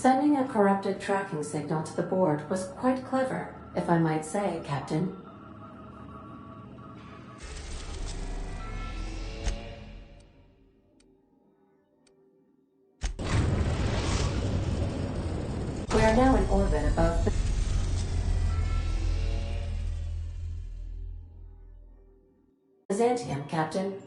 Sending a corrupted tracking signal to the board was quite clever, if I might say, Captain. We are now in orbit above Byzantium, Captain.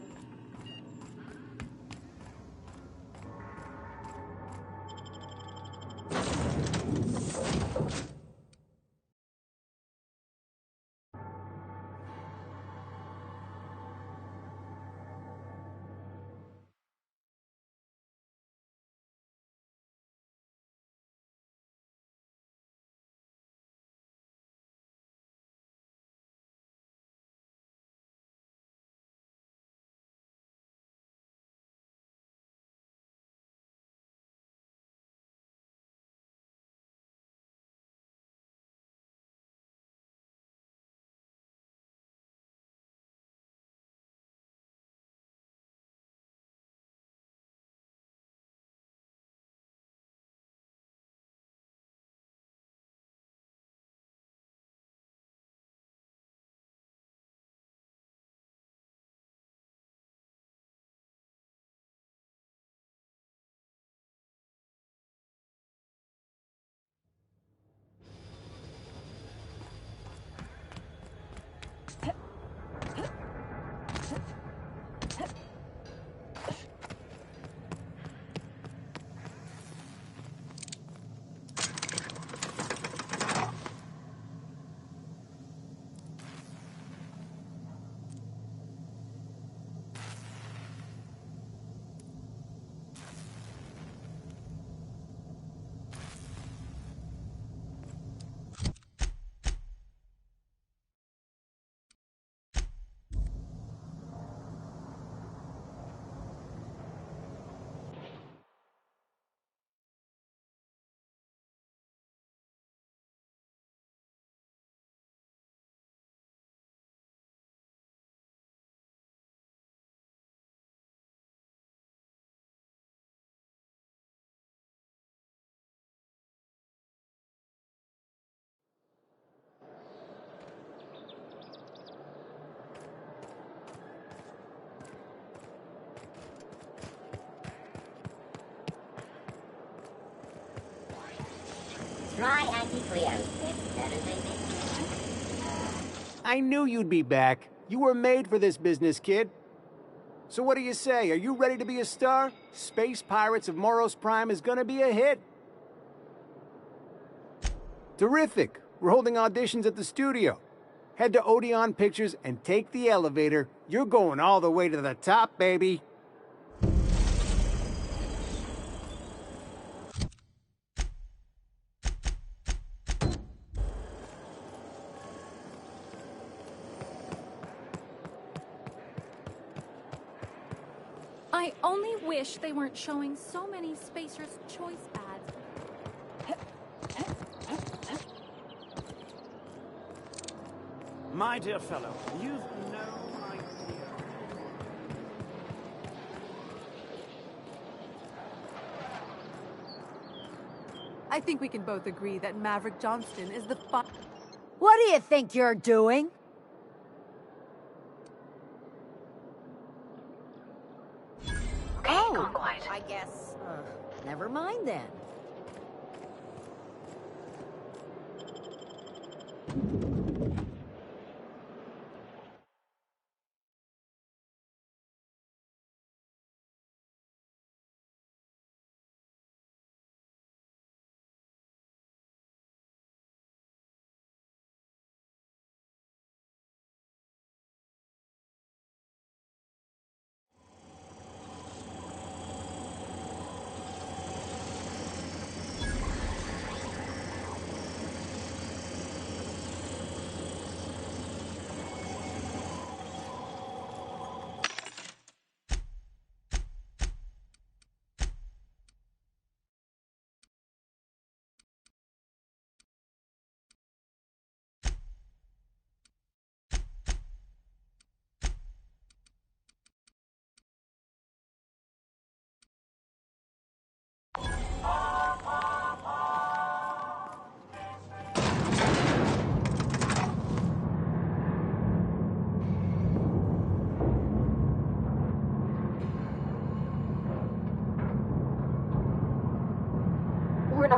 Try anti-Cleos. It's better than this. I knew you'd be back. You were made for this business, kid. So what do you say? Are you ready to be a star? Space Pirates of Moros Prime is gonna be a hit. Terrific. We're holding auditions at the studio. Head to Odeon Pictures and take the elevator. You're going all the way to the top, baby. I only wish they weren't showing so many Spacer's Choice ads. My dear fellow, you've no idea. I think we can both agree that Maverick Johnston is the What do you think you're doing? Oh, quiet. I guess, never mind then.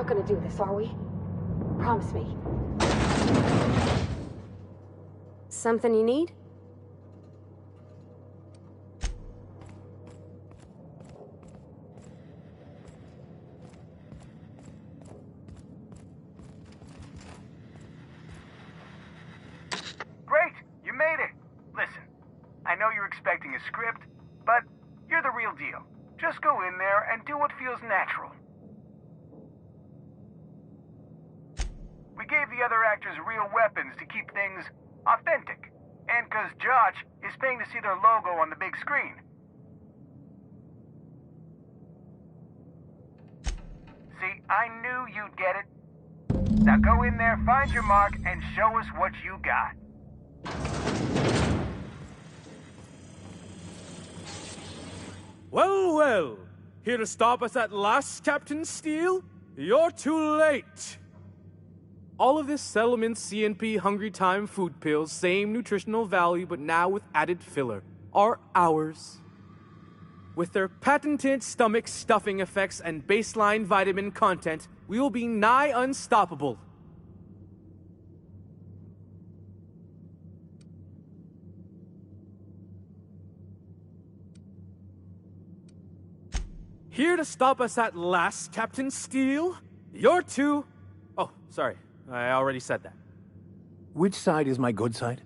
not gonna do this, are we? Promise me. Something you need? Great! You made it! Listen, I know you're expecting a script, but you're the real deal. Just go in there and do what feels natural. We gave the other actors real weapons to keep things authentic. And 'cause Josh is paying to see their logo on the big screen. See, I knew you'd get it. Now go in there, find your mark, and show us what you got. Well, well. Here to stop us at last, Captain Steele? You're too late. All of this Settlement CNP Hungry Time food pills, same nutritional value, but now with added filler, are ours. With their patented stomach stuffing effects and baseline vitamin content, we will be nigh unstoppable. Here to stop us at last, Captain Steele? You're too... Oh, sorry. I already said that. Which side is my good side?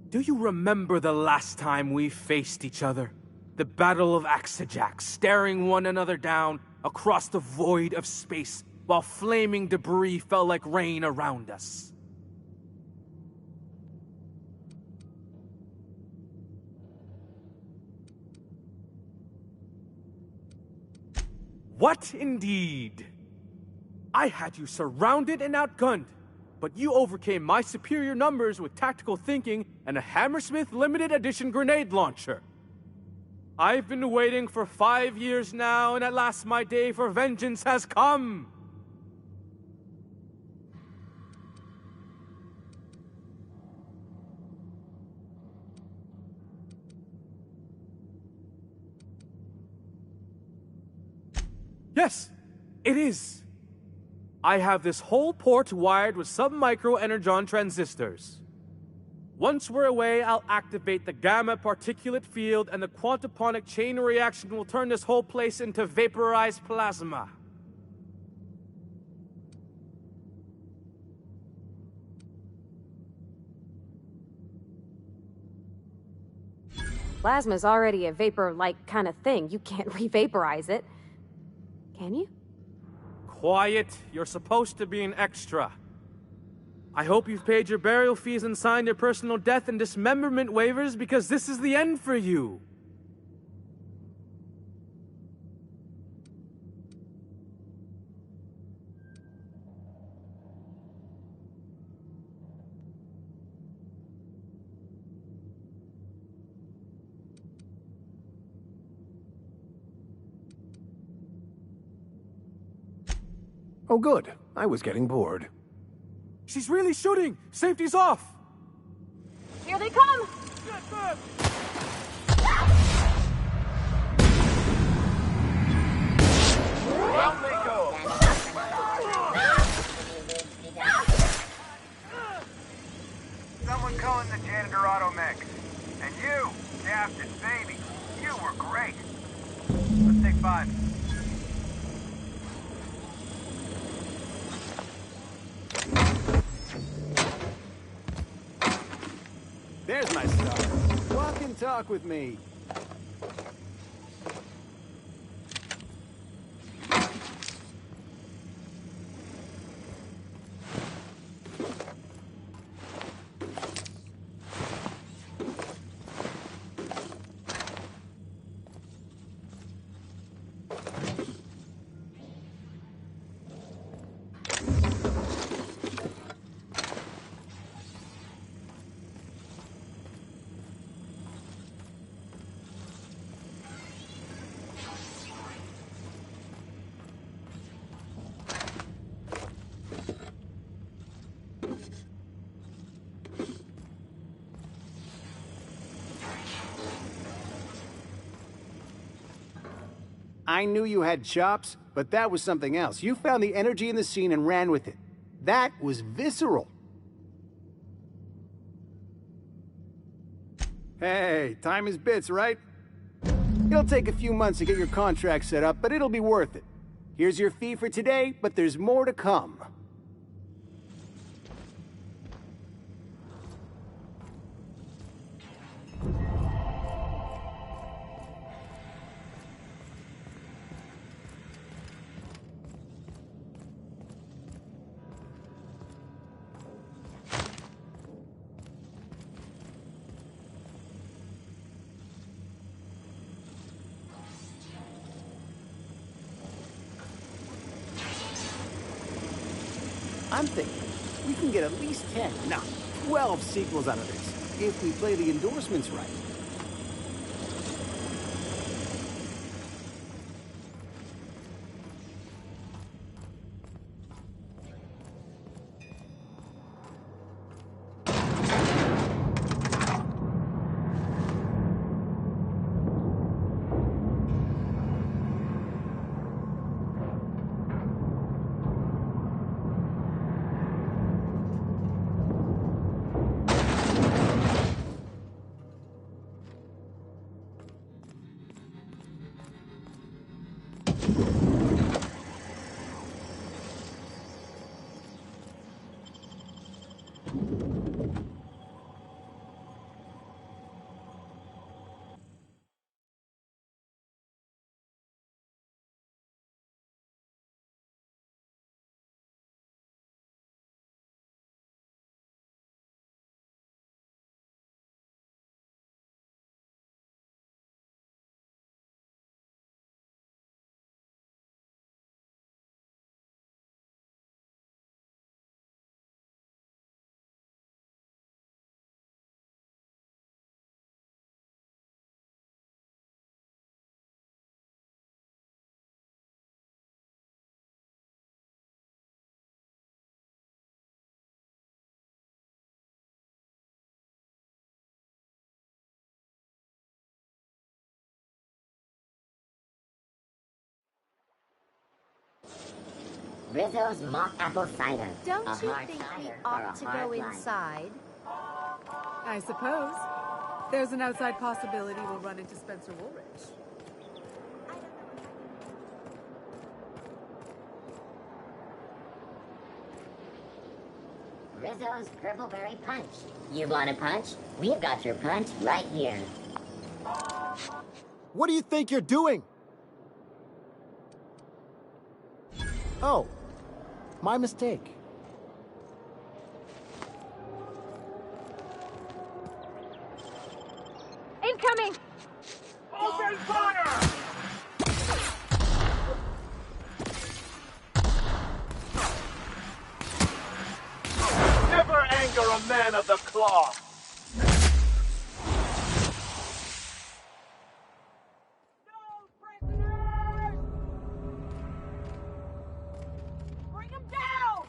Do you remember the last time we faced each other? The Battle of Axejack, staring one another down across the void of space while flaming debris fell like rain around us. What indeed? I had you surrounded and outgunned, but you overcame my superior numbers with tactical thinking and a Hammersmith limited edition grenade launcher. I've been waiting for 5 years now, and at last my day for vengeance has come. Yes, it is. I have this whole port wired with sub-micro energon transistors. Once we're away, I'll activate the gamma particulate field and the quantaponic chain reaction will turn this whole place into vaporized plasma. Plasma's already a vapor-like kind of thing. You can't re-vaporize it. Can you? Quiet. You're supposed to be an extra. I hope you've paid your burial fees and signed your personal death and dismemberment waivers because this is the end for you. Oh, good. I was getting bored. She's really shooting! Safety's off! Here they come! Down they go! Someone calling the janitor automech. And you, Captain Baby, you were great. Let's take 5. There's my star. Walk and talk with me. I knew you had chops, but that was something else. You found the energy in the scene and ran with it. That was visceral. Hey, time is bits, right? It'll take a few months to get your contract set up, but it'll be worth it. Here's your fee for today, but there's more to come. I'm thinking we can get at least 10, no, 12 sequels out of this, if we play the endorsements right. Rizzo's mock apple cider. Don't A you hard think we cider for ought a to hard go life. inside? I suppose. There's an outside possibility we'll run into Spencer Woolrich. Rizzo's Purple Berry Punch. You want a punch? We've got your punch right here. What do you think you're doing? Oh, my mistake. Incoming! Open fire! Never anger a man of the cloth! Bring him down!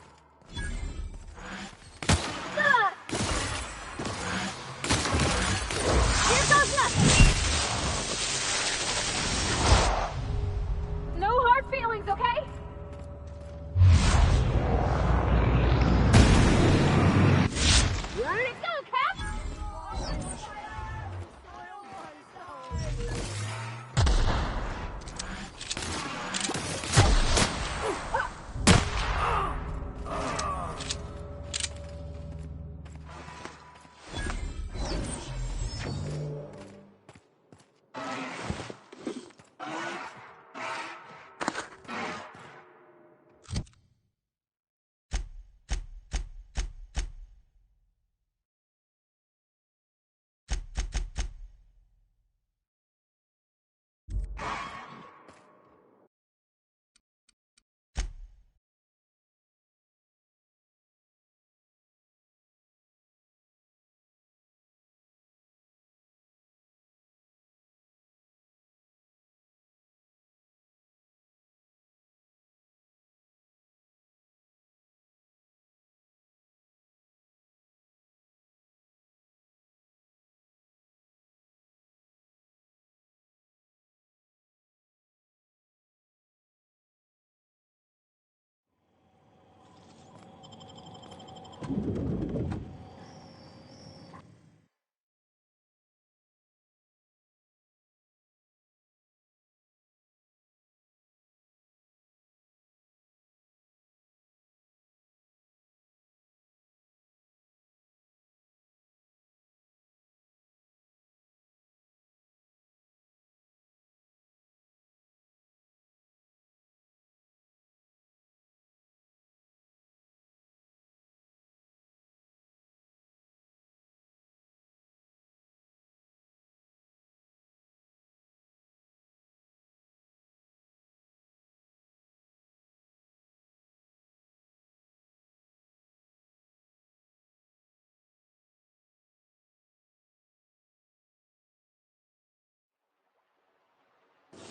Here goes nothing! No hard feelings, okay? Ready to go, Cap!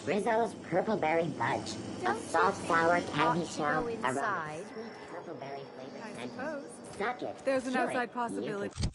Rizzo's Purpleberry Budge. A soft, sour candy shell. inside. Sweet purpleberry flavored I sentence. suppose. Suck it. There's an chew outside it. possibility.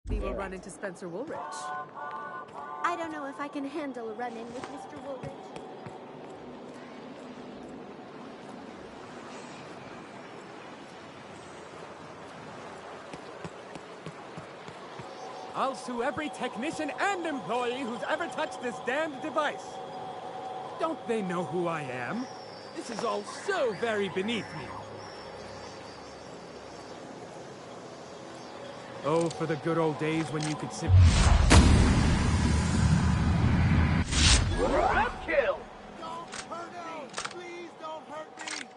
We will run into Spencer Woolrich. I don't know if I can handle a run-in with Mr. Woolrich. I'll sue every technician and employee who's ever touched this damned device. Don't they know who I am? This is all so very beneath me. Oh, for the good old days when you could simply... Kill! Don't hurt me! Please don't hurt me!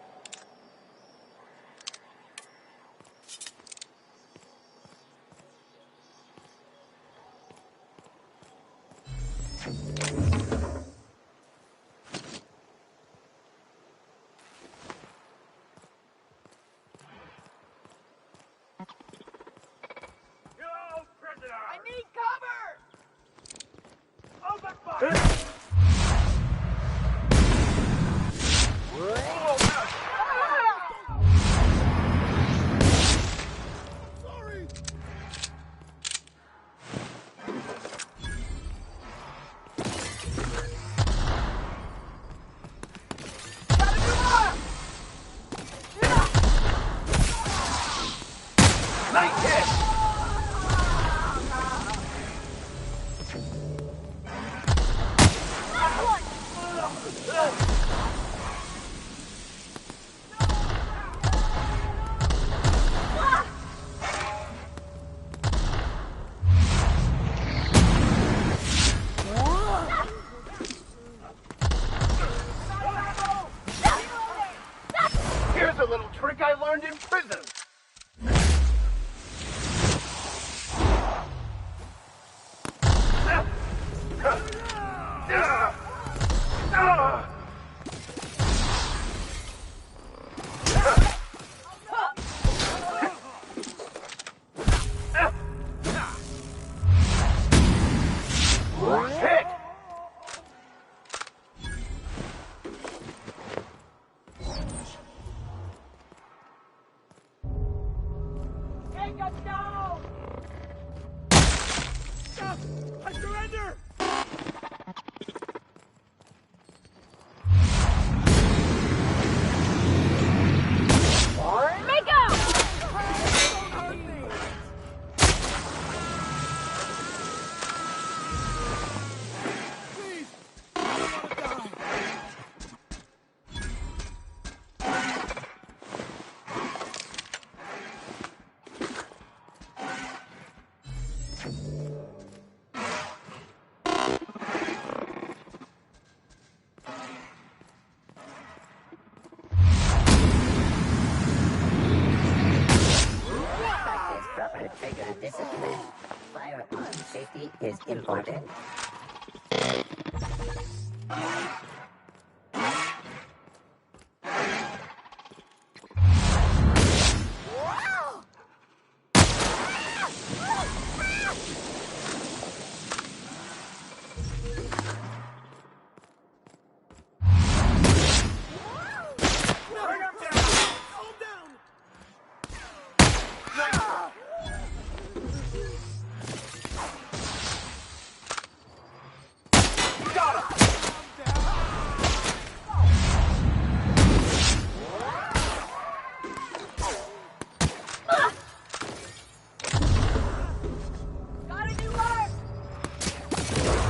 Go, prisoner! I need cover! Open fire! Sorry! Nice hit! trigger discipline. Firearm safety is important.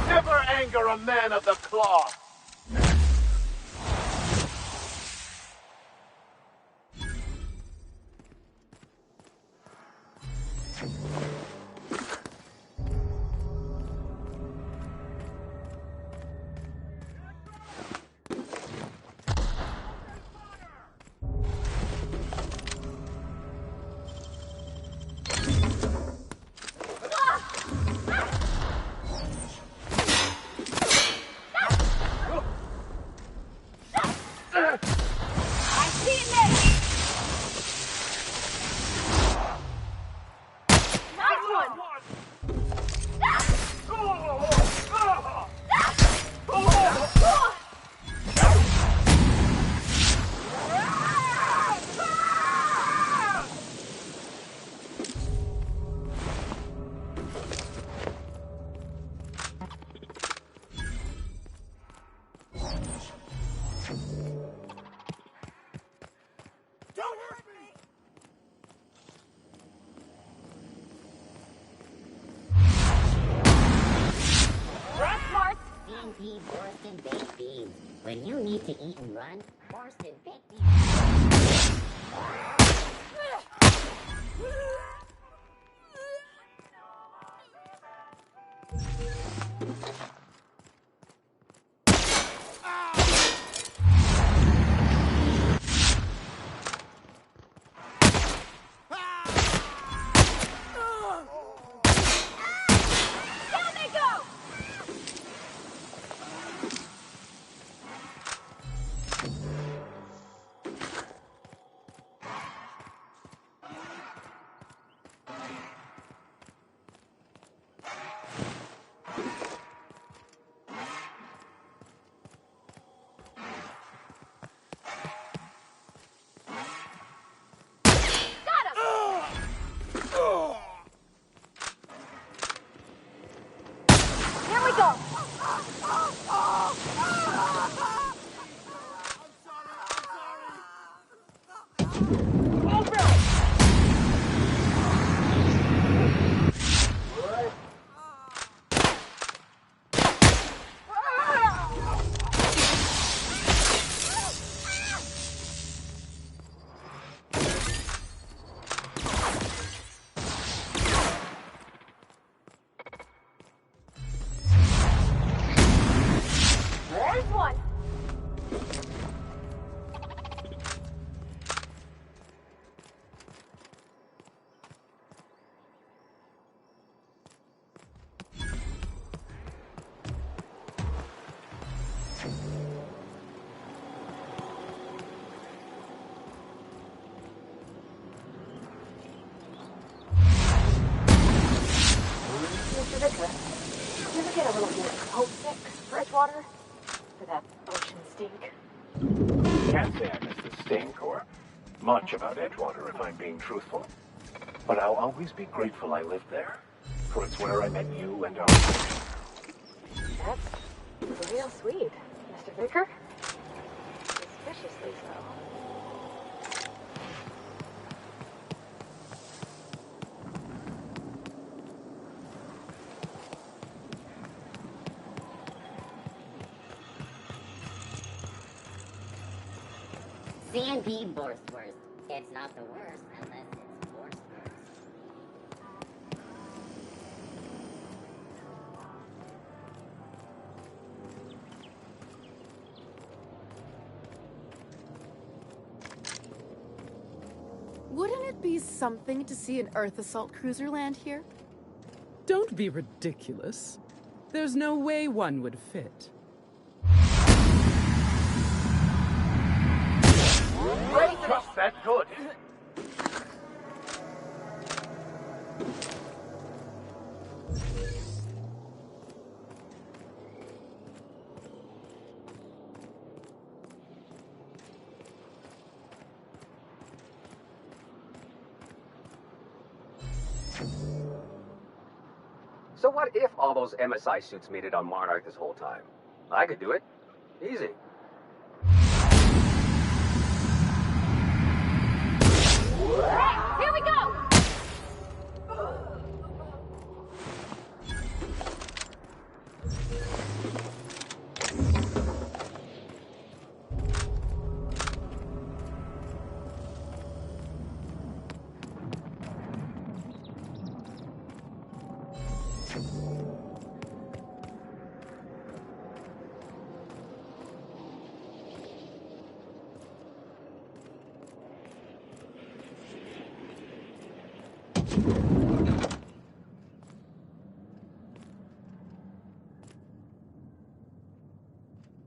Never anger a man of the cloth. CNP Borston baked beans. When you need to eat and run, Borston baked beans. Mr. Vicar, you ever get a little bit homesick for Edgewater? For that ocean stink? Can't say I miss the stink or much about Edgewater if I'm being truthful. But I'll always be grateful I lived there. For it's where I met you and our... That's real sweet, Mr. Vicar. Suspiciously so. CNP Borsworth. It's not the worst unless it's Borsworth. Wouldn't it be something to see an Earth assault cruiser land here? Don't be ridiculous. There's no way one would fit. Just that good. So what if all those MSI suits made it on Monarch this whole time? I could do it. Easy. Here we go!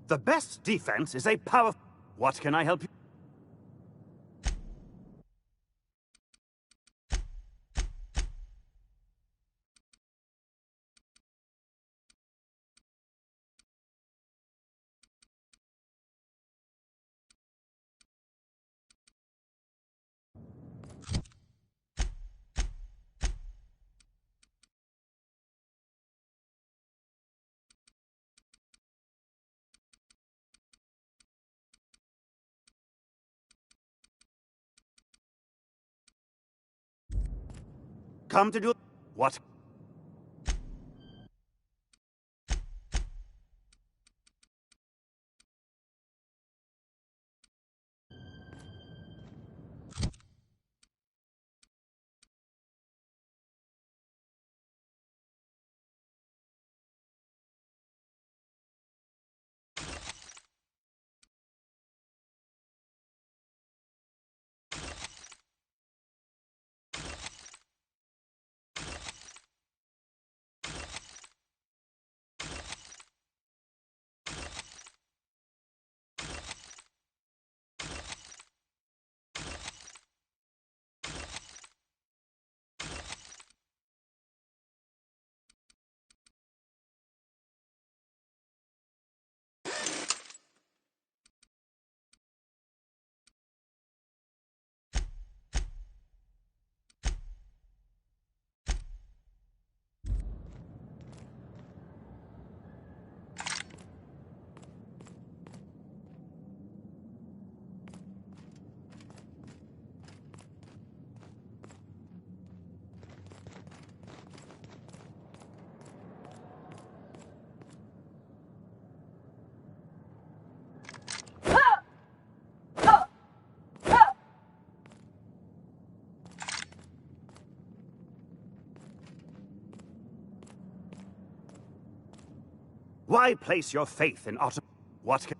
The best defense is a power... What can I help you? Come to do... What? Why place your faith in Otto? What can...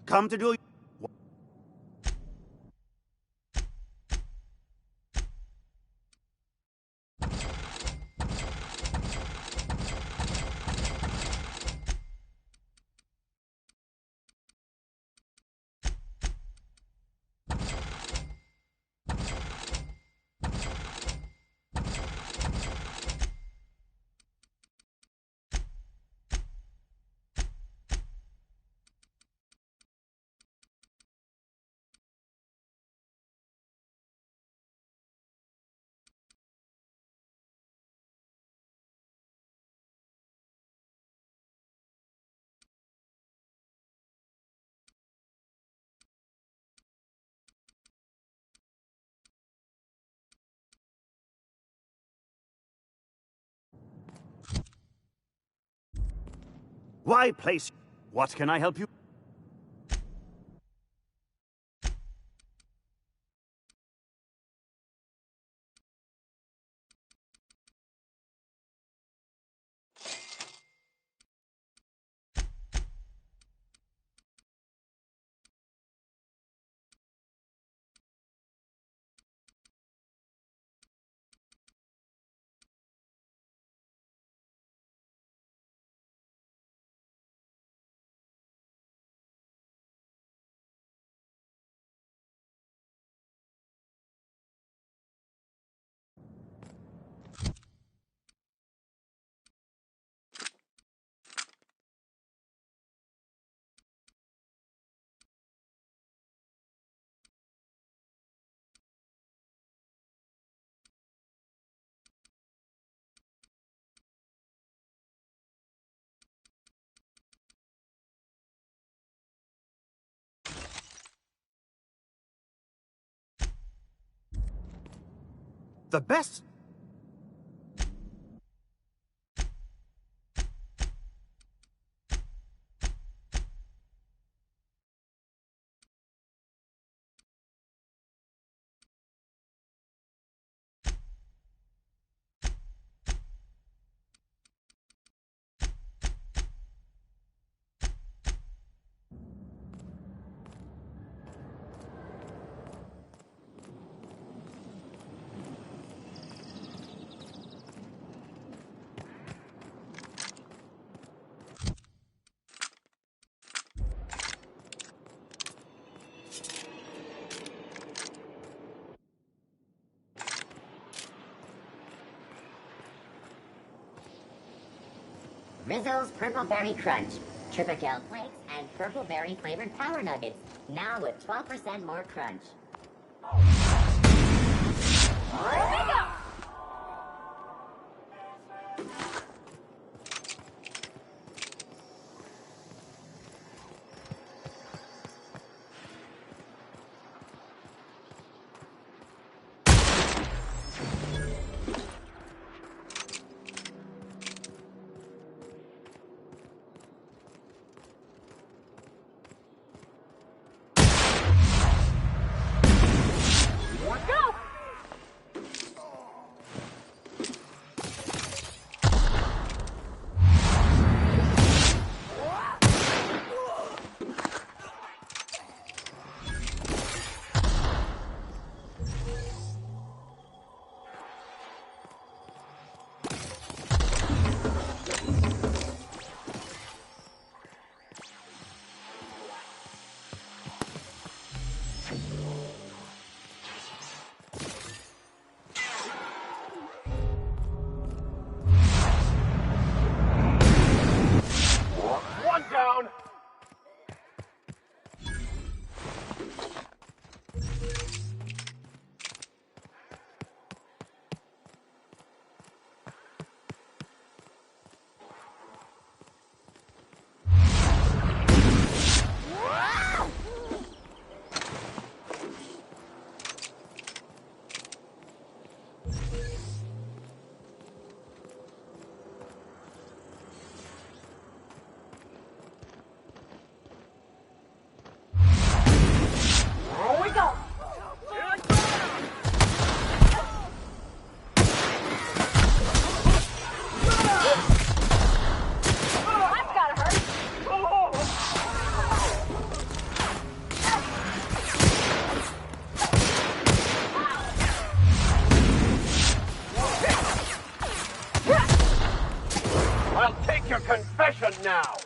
Come to do... Why place... What can I help you? The best... Rizzo's Purple Berry Crunch, Triple Flakes, and Purple Berry flavored Power Nuggets, now with 12% more crunch. confession now!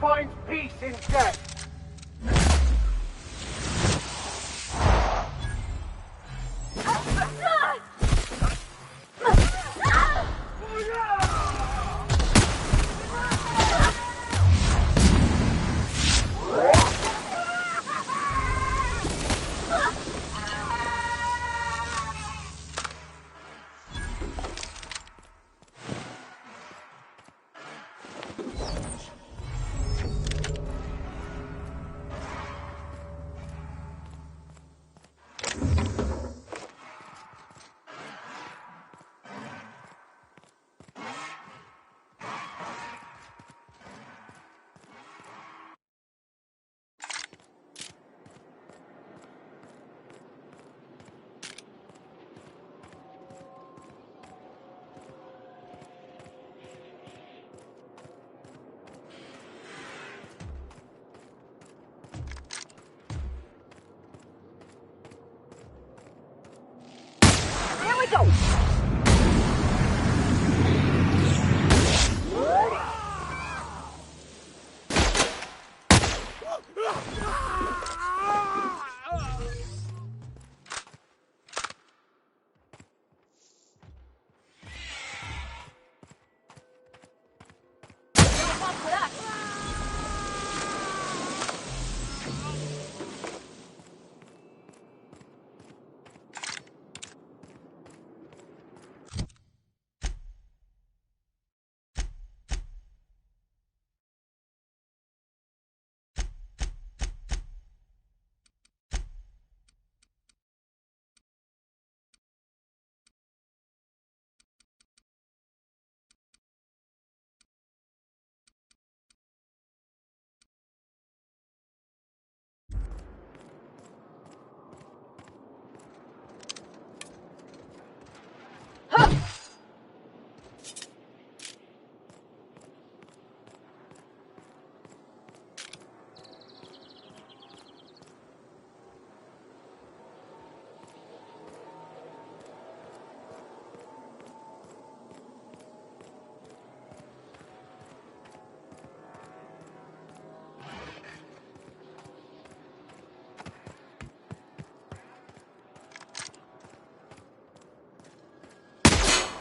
finds peace in death. Here we go!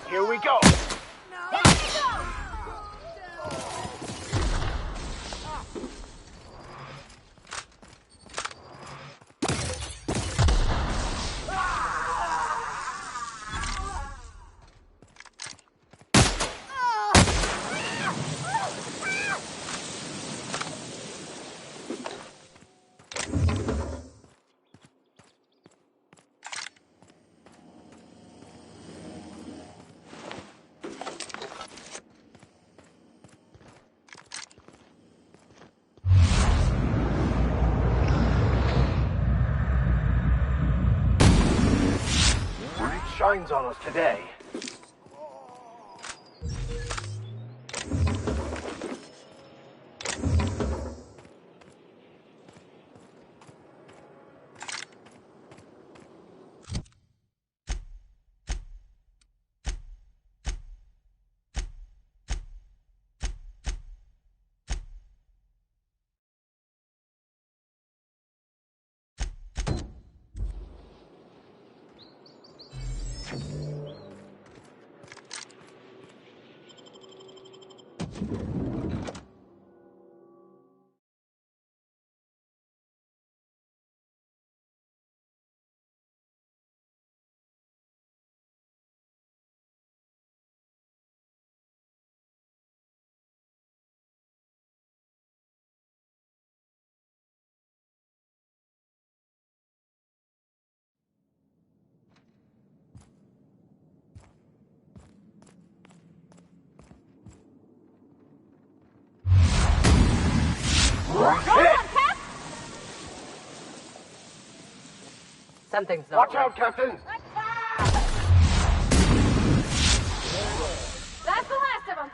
Here we go. Shines on us today. Something's not Watch right. out, Captain! That's the last of them.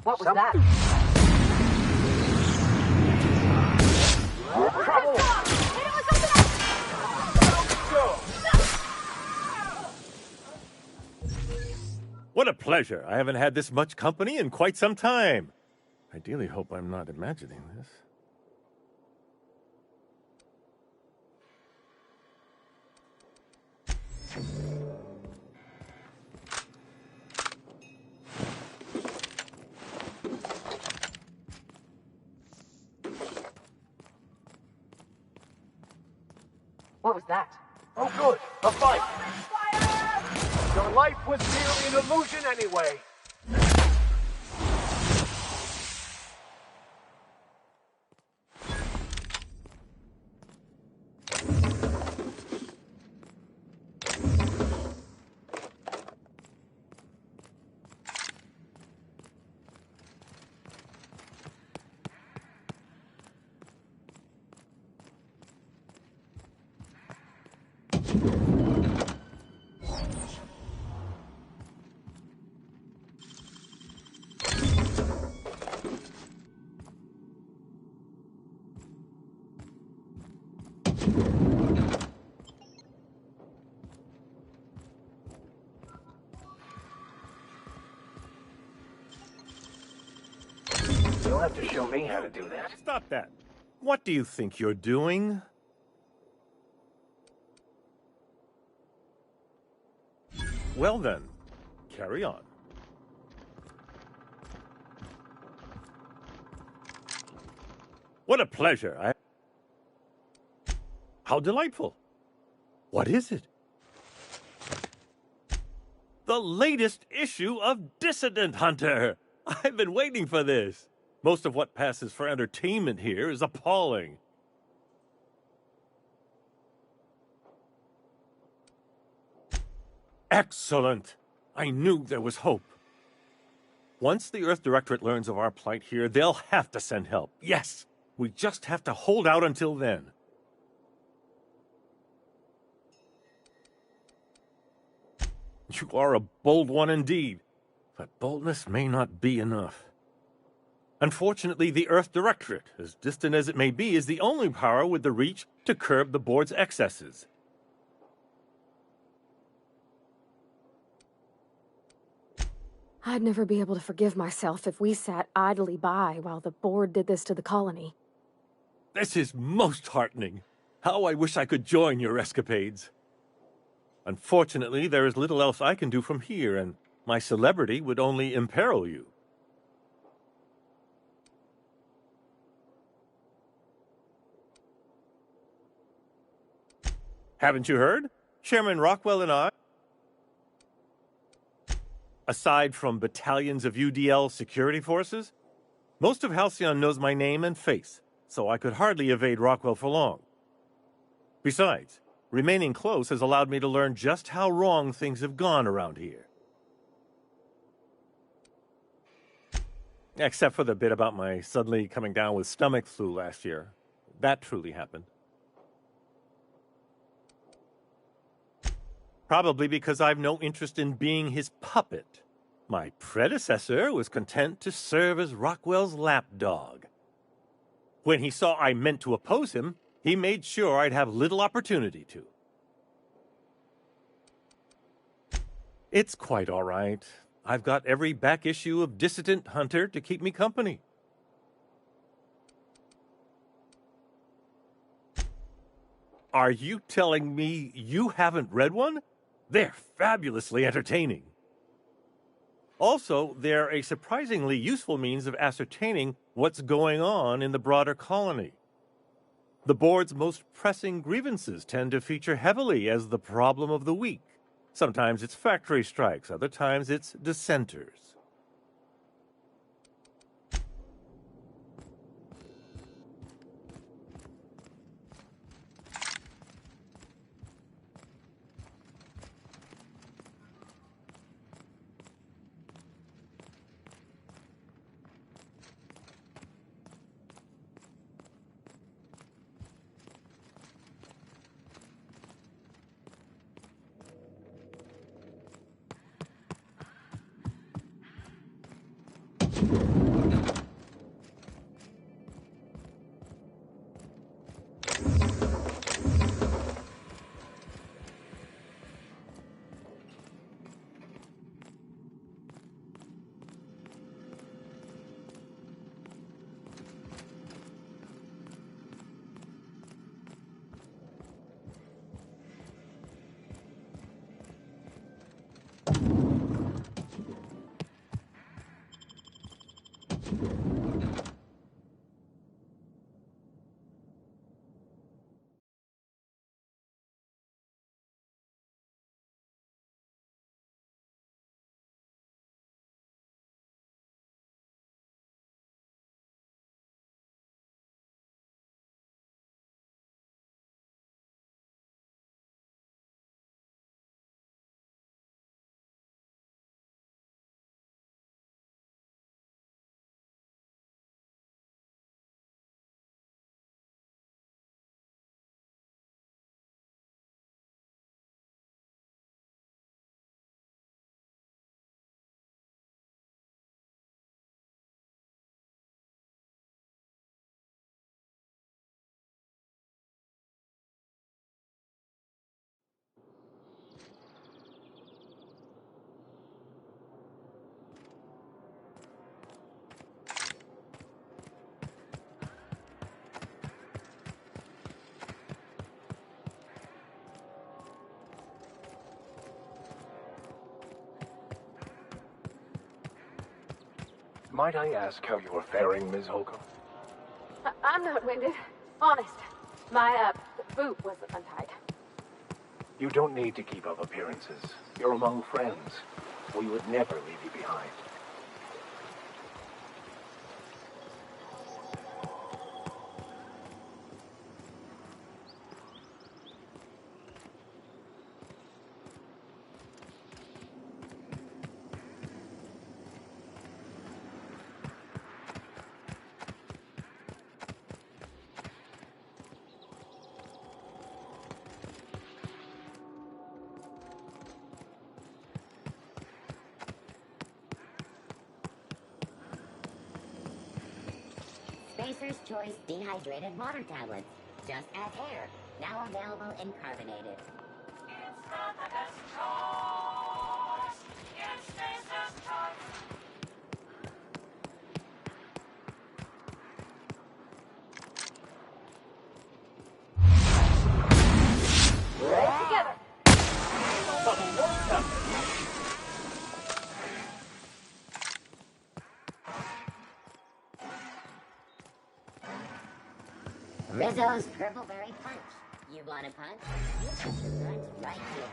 What was that? Trouble! What a pleasure. I haven't had this much company in quite some time. I dearly hope I'm not imagining this. What was that? Oh good, a fight! Your life was merely an illusion anyway! You'll have to show me how to do that. Stop that. What do you think you're doing? Well then, carry on. What a pleasure. How delightful. What is it? The latest issue of Dissident Hunter. I've been waiting for this. Most of what passes for entertainment here is appalling. Excellent. I knew there was hope. Once the Earth Directorate learns of our plight here, they'll have to send help. Yes, we just have to hold out until then. You are a bold one indeed, but boldness may not be enough. Unfortunately, the Earth Directorate, as distant as it may be, is the only power with the reach to curb the board's excesses. I'd never be able to forgive myself if we sat idly by while the board did this to the colony. This is most heartening. How I wish I could join your escapades. Unfortunately, there is little else I can do from here, and my celebrity would only imperil you. Haven't you heard? Chairman Rockwell and I, aside from battalions of UDL security forces, most of Halcyon knows my name and face, so I could hardly evade Rockwell for long. Besides, remaining close has allowed me to learn just how wrong things have gone around here. Except for the bit about my suddenly coming down with stomach flu last year. That truly happened. Probably because I've no interest in being his puppet. My predecessor was content to serve as Rockwell's lapdog. When he saw I meant to oppose him, he made sure I'd have little opportunity to. It's quite all right. I've got every back issue of Dissident Hunter to keep me company. Are you telling me you haven't read one? They're fabulously entertaining. Also, they're a surprisingly useful means of ascertaining what's going on in the broader colony. The board's most pressing grievances tend to feature heavily as the problem of the week. Sometimes it's factory strikes, other times it's dissenters. Might I ask how you are faring, Ms. Holcomb? I'm not winded. Honest. My, boot was untied. You don't need to keep up appearances. You're among friends. We would never leave you behind. Spacer's Choice Dehydrated Water Tablets. Just add air. Now available in carbonated. It's not the best choice. It's Spacer's Choice. Together. Rizzo's Purple Berry Punch. You want a punch? You punch your punch right here.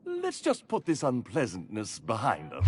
Let's just put this unpleasantness behind us.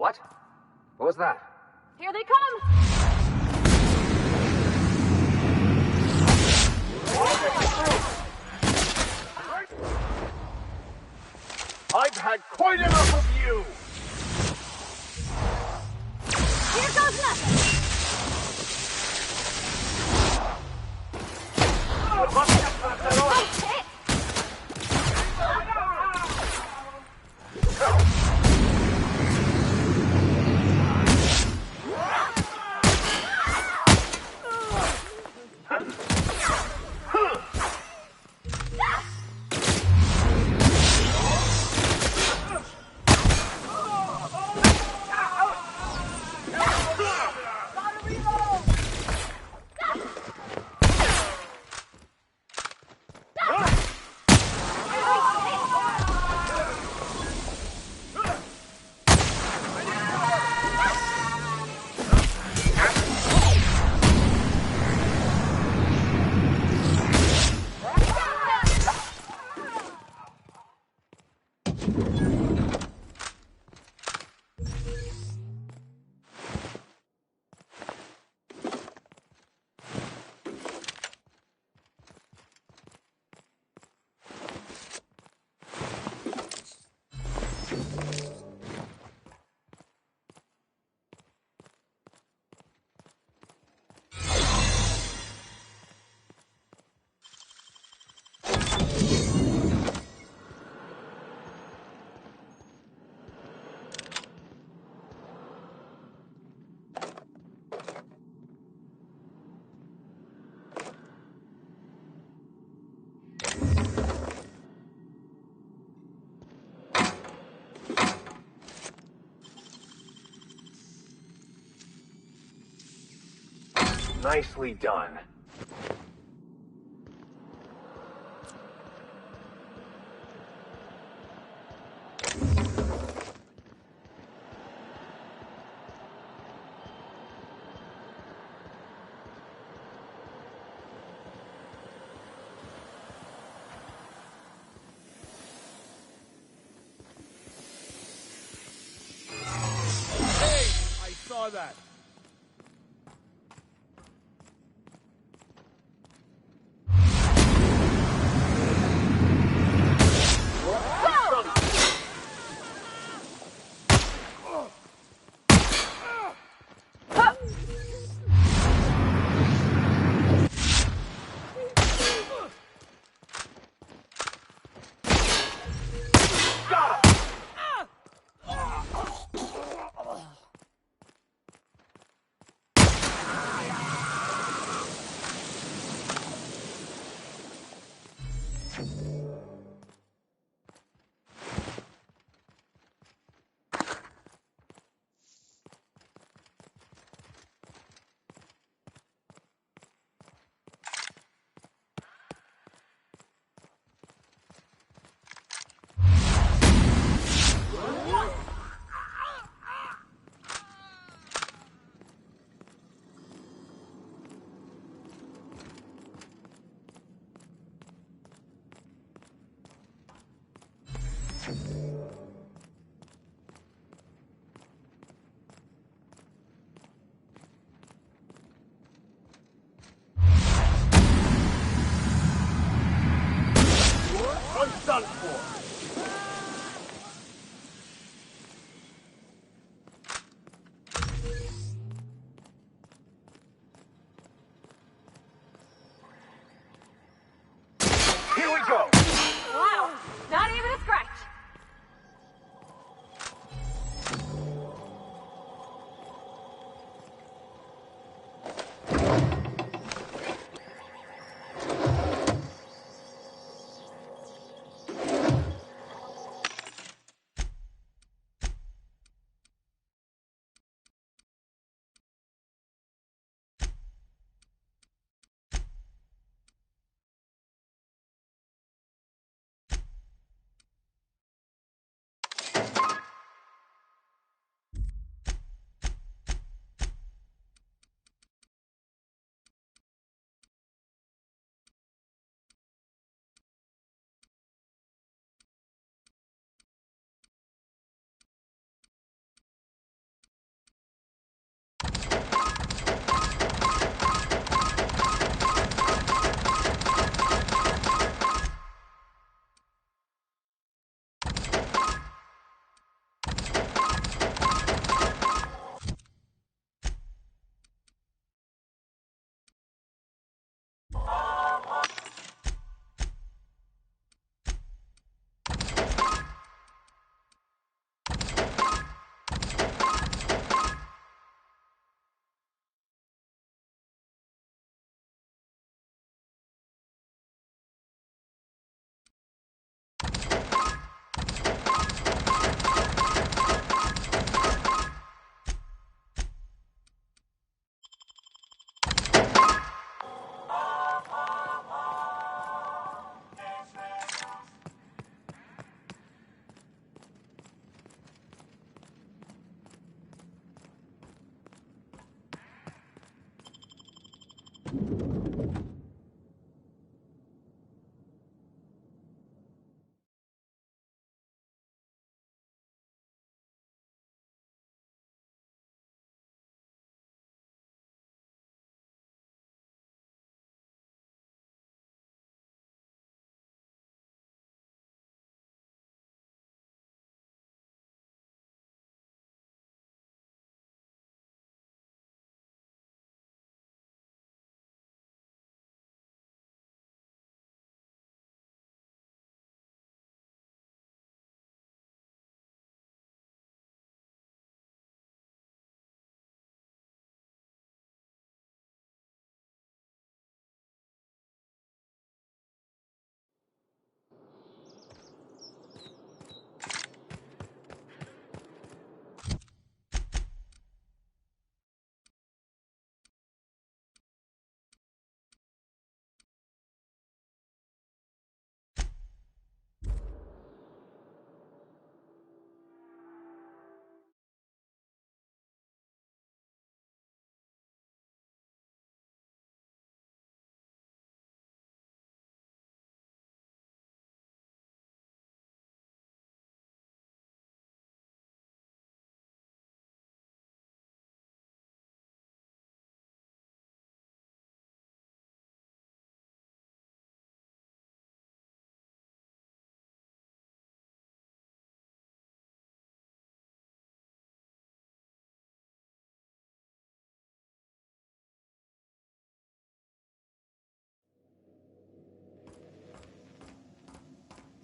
What? What was that? Here they come! I've had quite enough of you! Here goes nothing! Nicely done. Hey! I saw that. I'm done for! go! Wow, not even a scratch.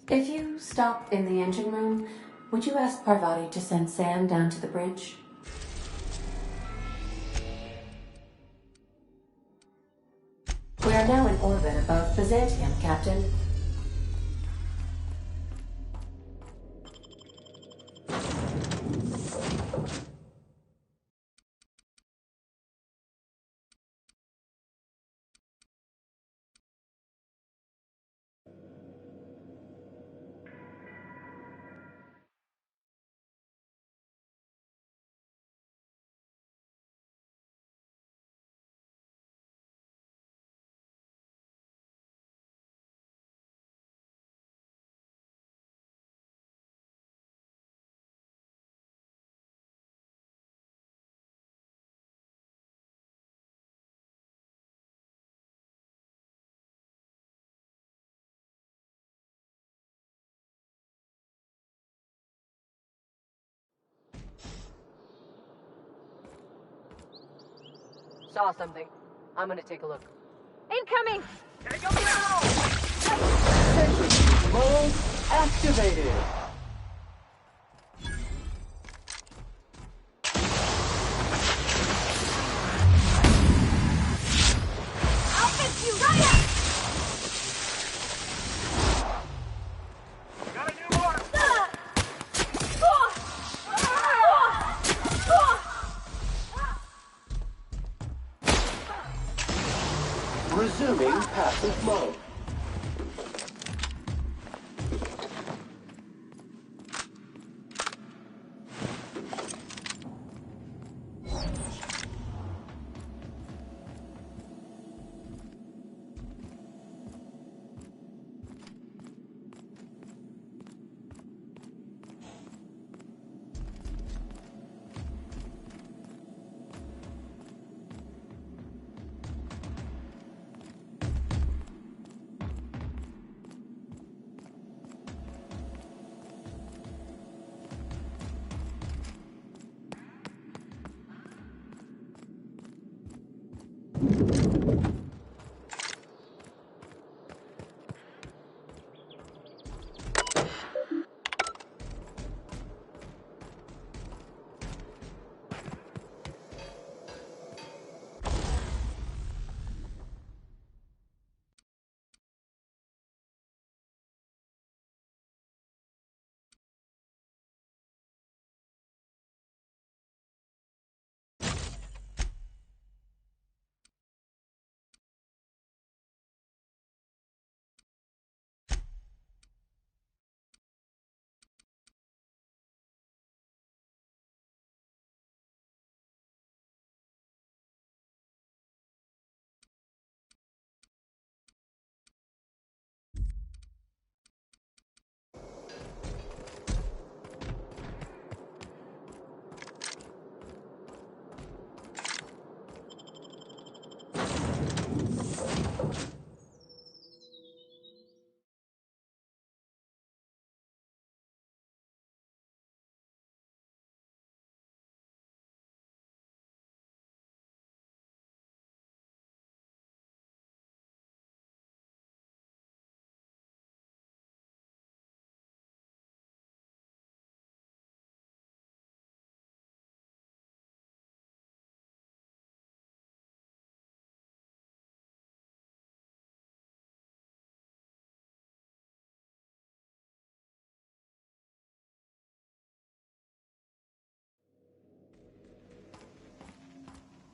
If you stop in the engine room, would you ask Parvati to send Sam down to the bridge? We are now in orbit above Byzantium, Captain. Saw something. I'm gonna take a look. Incoming! Search activated! I'll fix you right up! Resuming passive mode.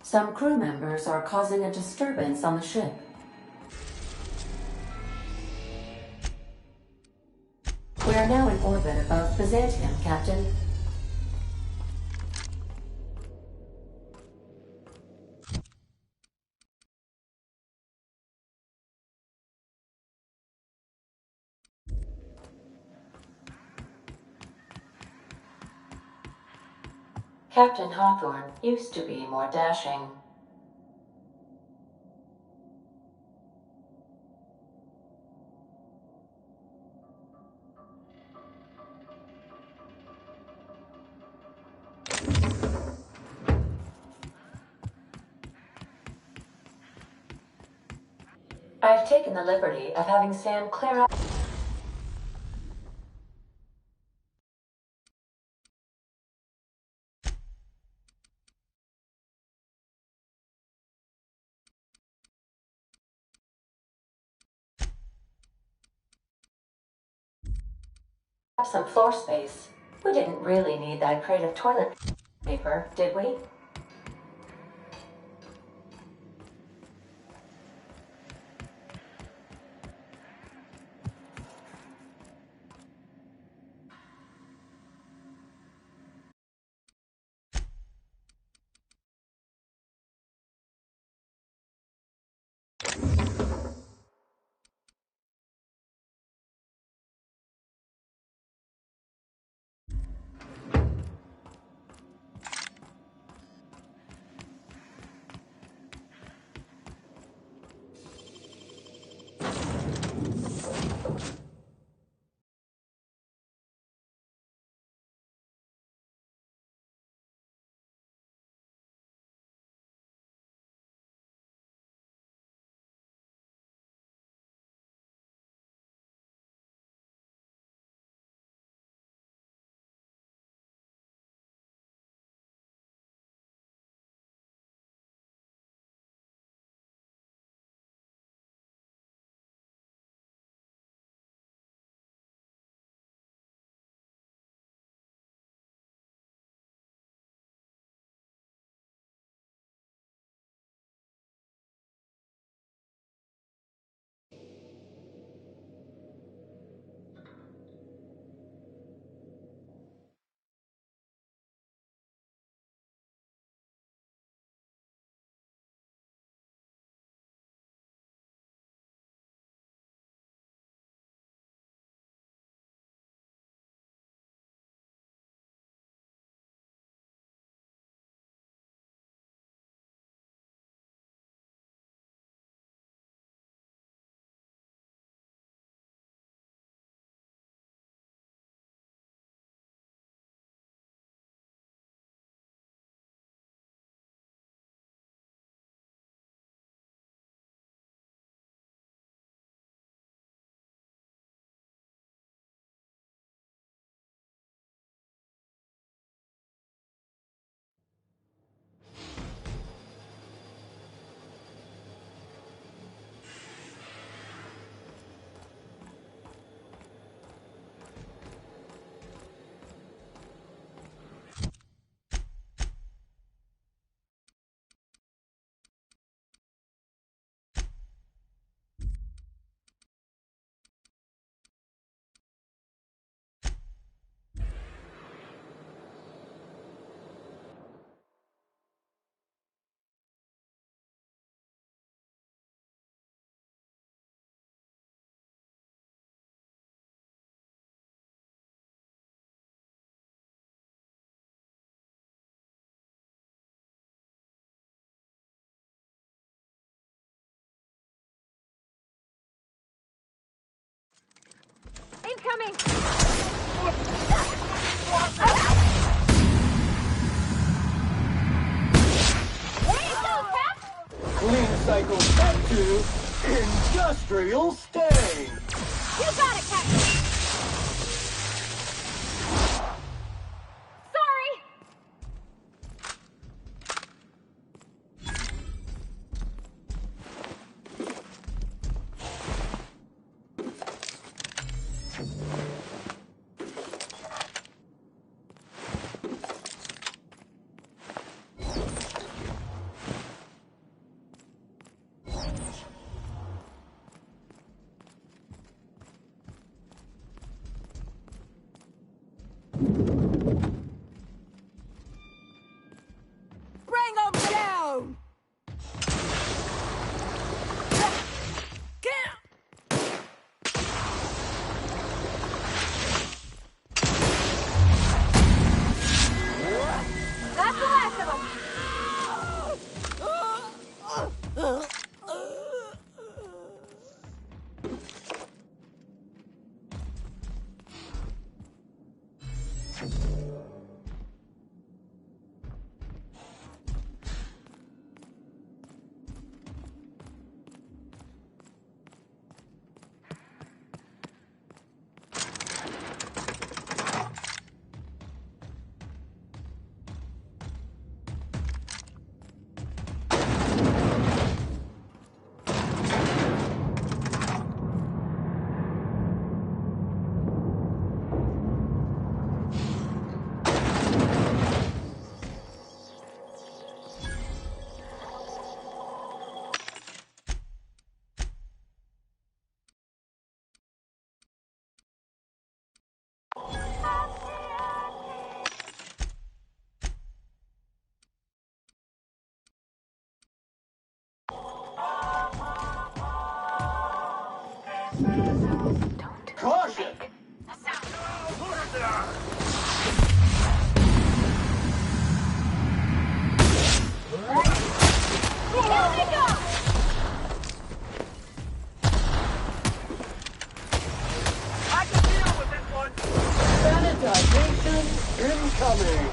Some crew members are causing a disturbance on the ship. We are now in orbit above Byzantium, Captain. Captain Hawthorne used to be more dashing. I've taken the liberty of having Sam clear up. Some floor space. We didn't really need that crate of toilet paper, did we? cycle set to industrial stain. You got it, Captain! Sorry! Bring them down! That's the last of them! Caution! Here they go! I can deal with this one! Sanitization incoming!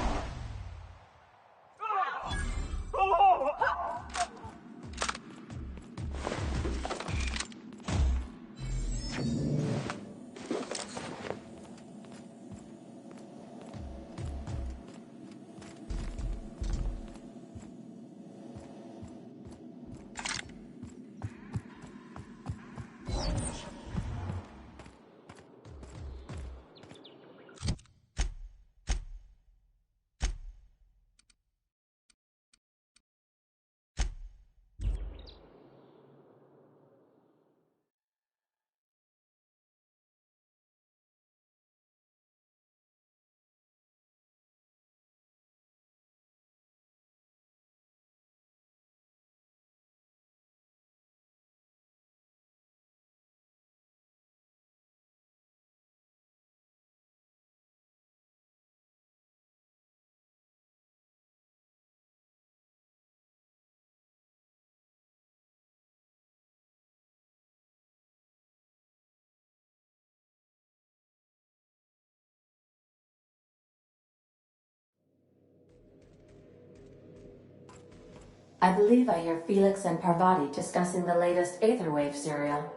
I believe I hear Felix and Parvati discussing the latest Aetherwave serial.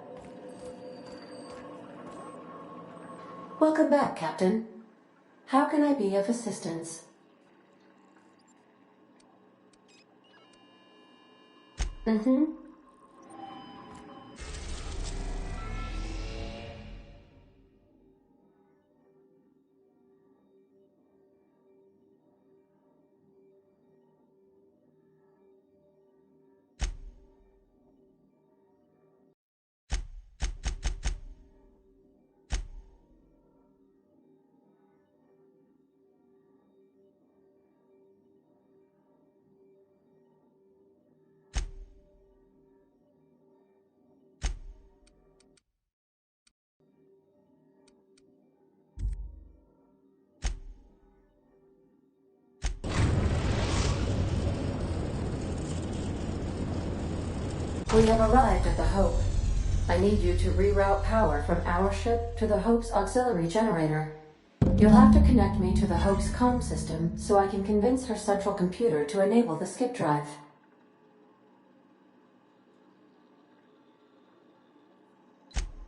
Welcome back, Captain. How can I be of assistance? Mm-hmm. We have arrived at the Hope. I need you to reroute power from our ship to the Hope's auxiliary generator. You'll have to connect me to the Hope's comm system so I can convince her central computer to enable the skip drive.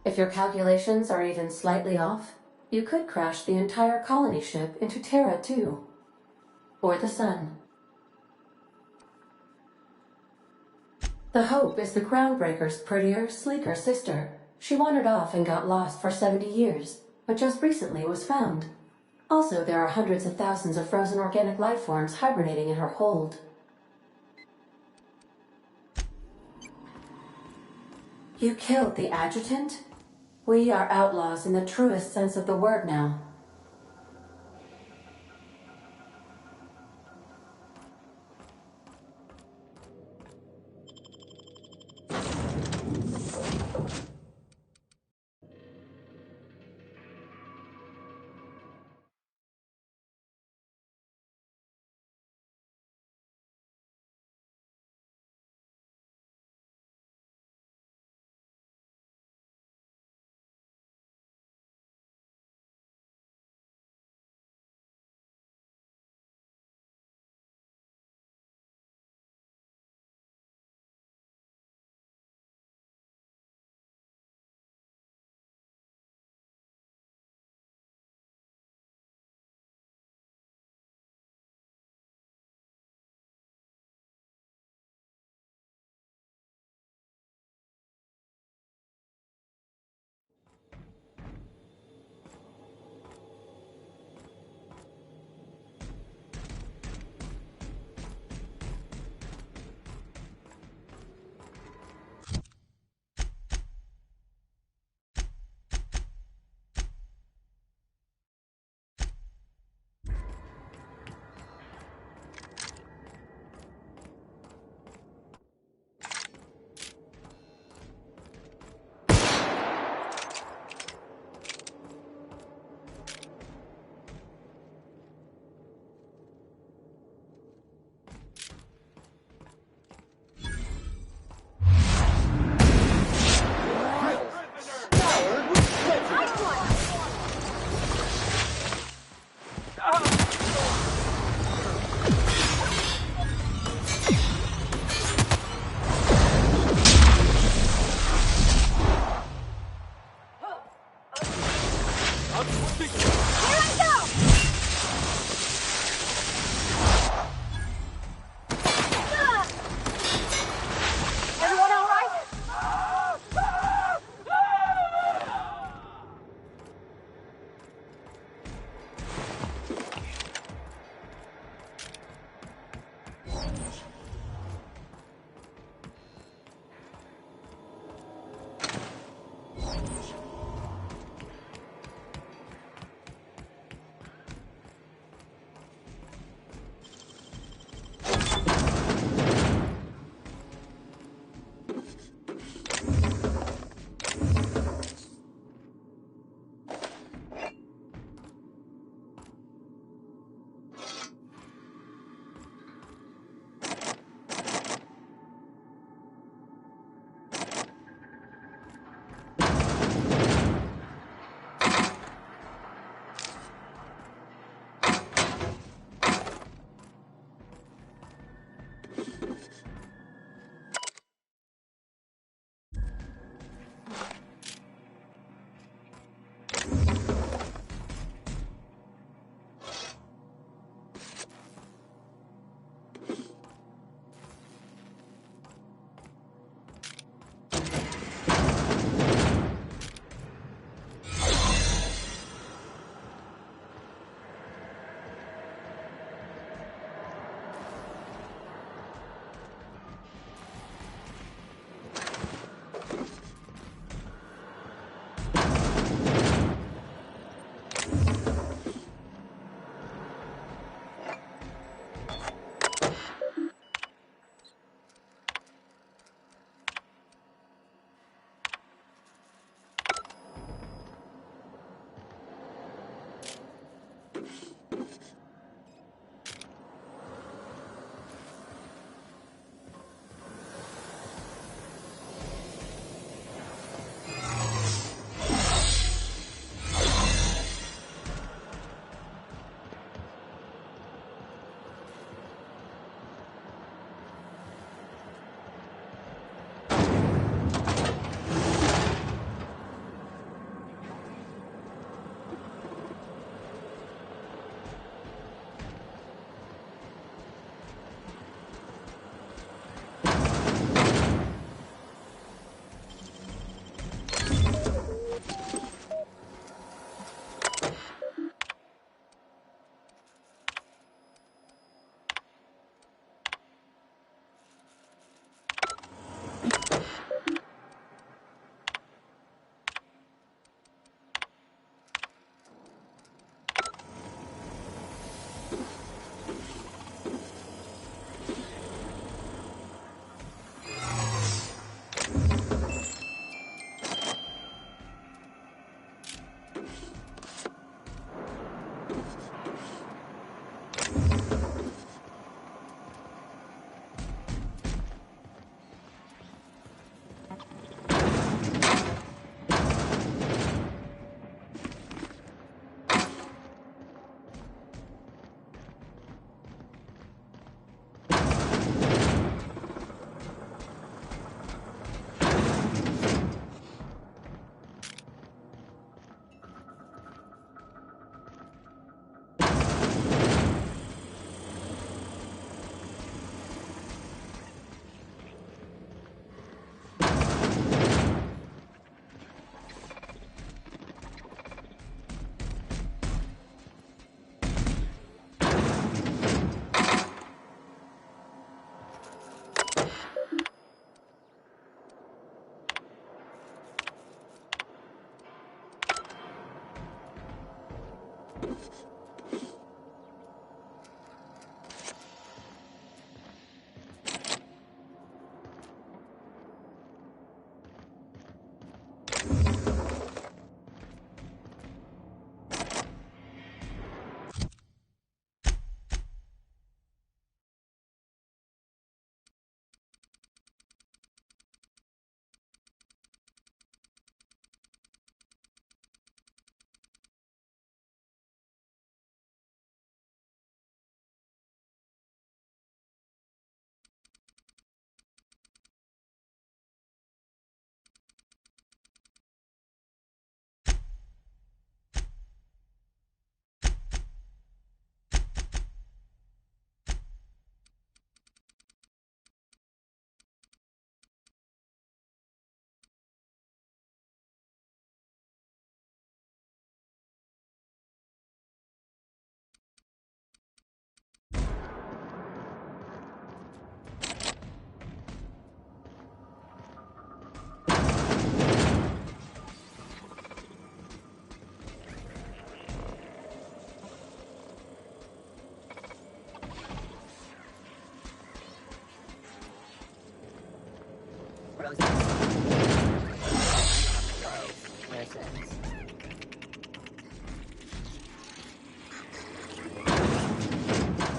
If your calculations are even slightly off, you could crash the entire colony ship into Terra too. Or the sun. The Hope is the Groundbreaker's prettier, sleeker sister. She wandered off and got lost for 70 years, but just recently was found. Also, there are hundreds of thousands of frozen organic life forms hibernating in her hold. You killed the adjutant? We are outlaws in the truest sense of the word now.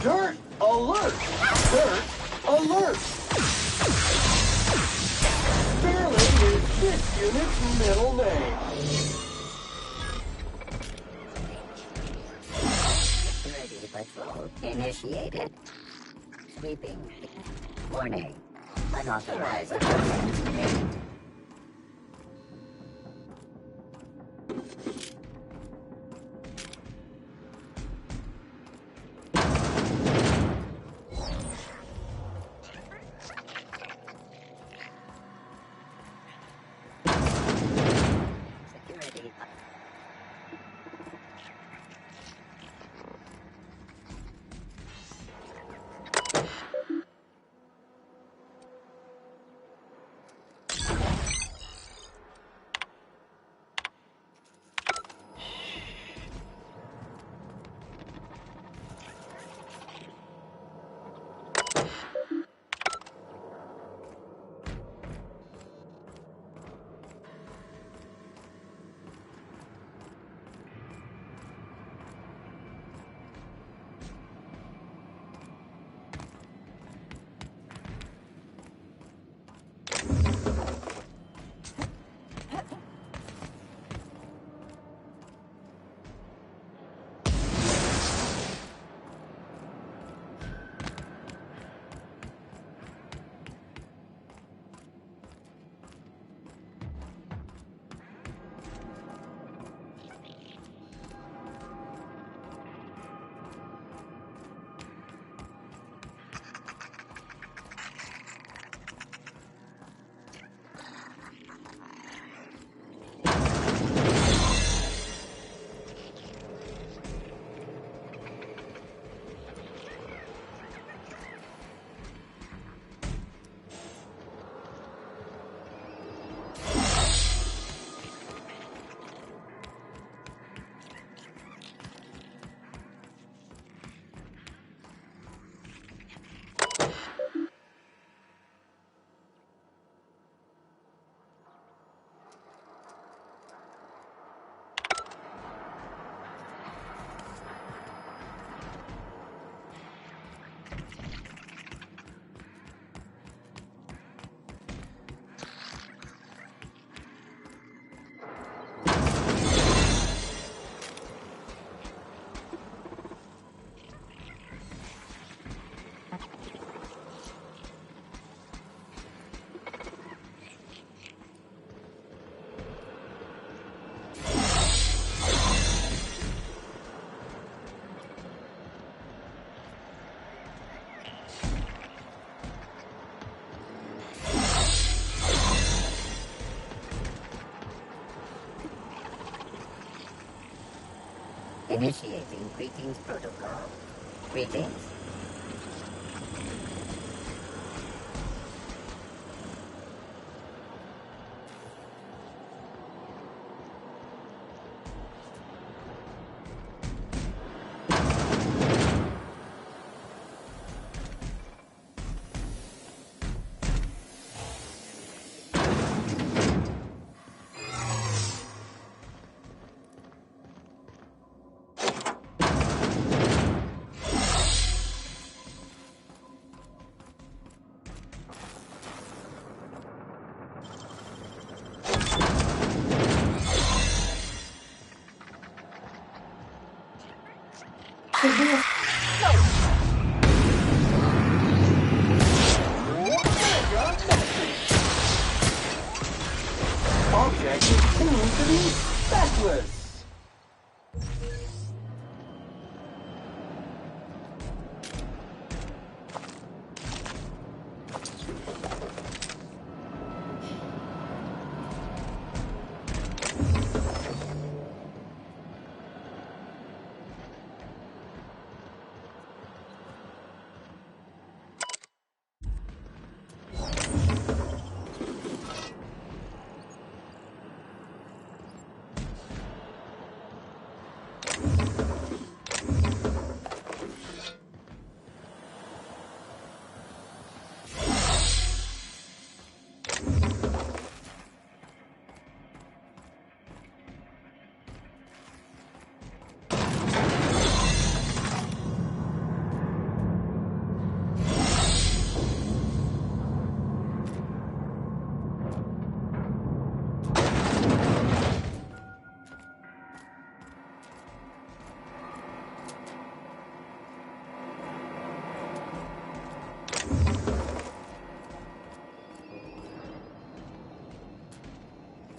Dirt alert! Dirt alert! Sterling is this unit's middle name. Security patrol initiated. Sweeping. Warning. Unauthorized approach. Initiating greetings protocol. Greetings. should be a... Object is seemed to be backless.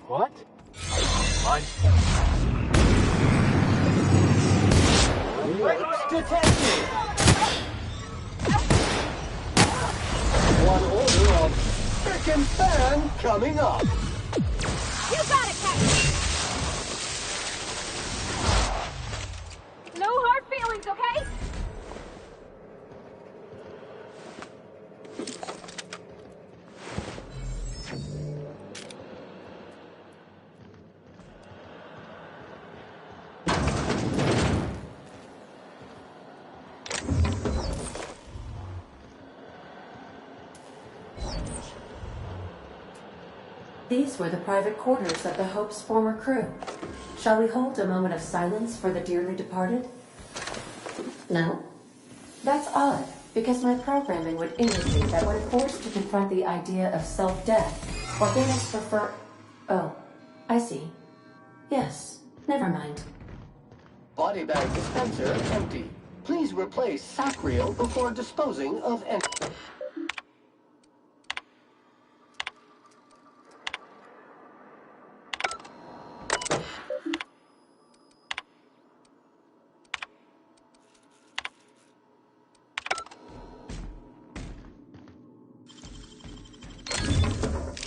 What? Mine. Breaks detected. One order of spick and span coming up. You got it, Captain! No hard feelings, okay? These were the private quarters of the Hope's former crew. Shall we hold a moment of silence for the dearly departed? No? That's odd, because my programming would indicate that when forced to confront the idea of self-death, organics prefer... Oh, I see. Yes, never mind. Body bag dispenser empty. Please replace sac reel before disposing of any.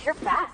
You're fast.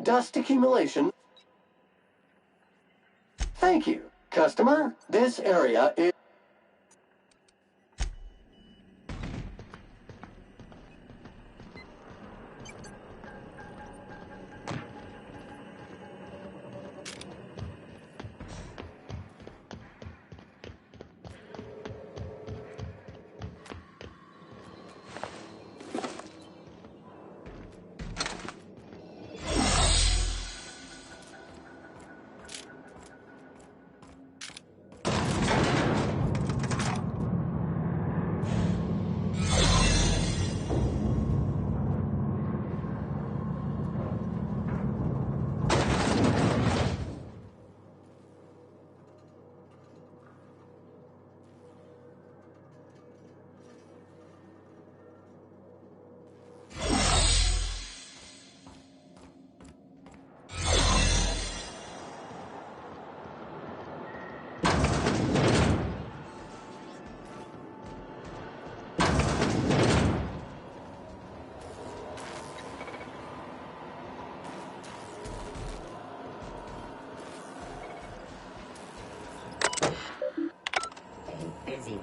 dust accumulation. Thank you, customer. This area is... Busy.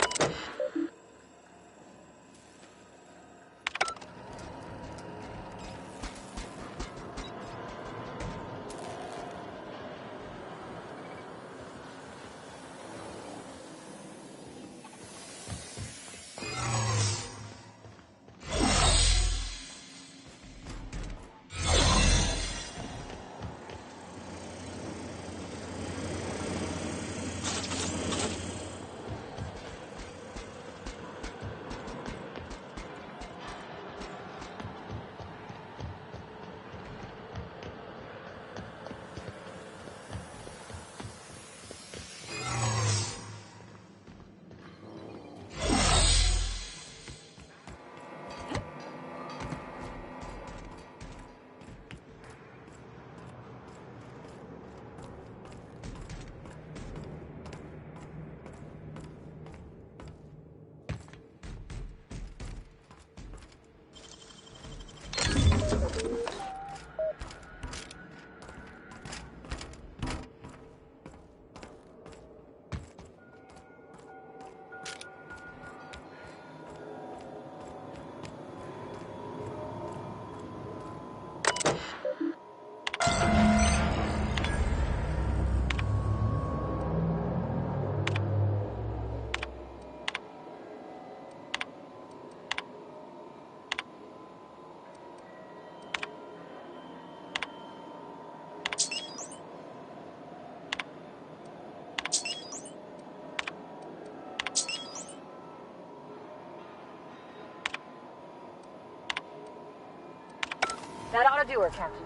That ought to do her, Captain.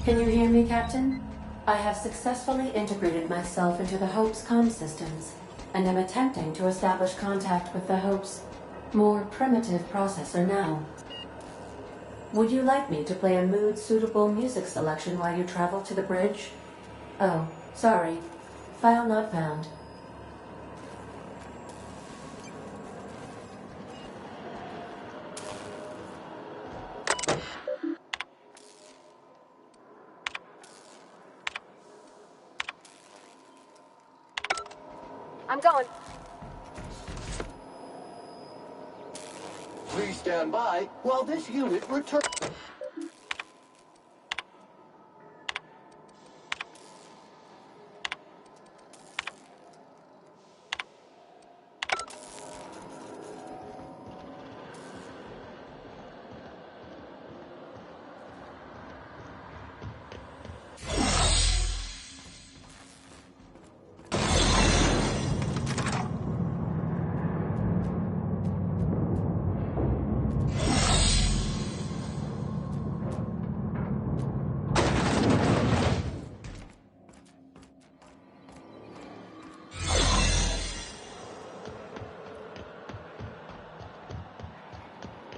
Can you hear me, Captain? I have successfully integrated myself into the Hope's comm systems, and am attempting to establish contact with the Hope's more primitive processor now. Would you like me to play a mood-suitable music selection while you travel to the bridge? Oh, sorry. File not found. I'm going. Please stand by while this unit returns.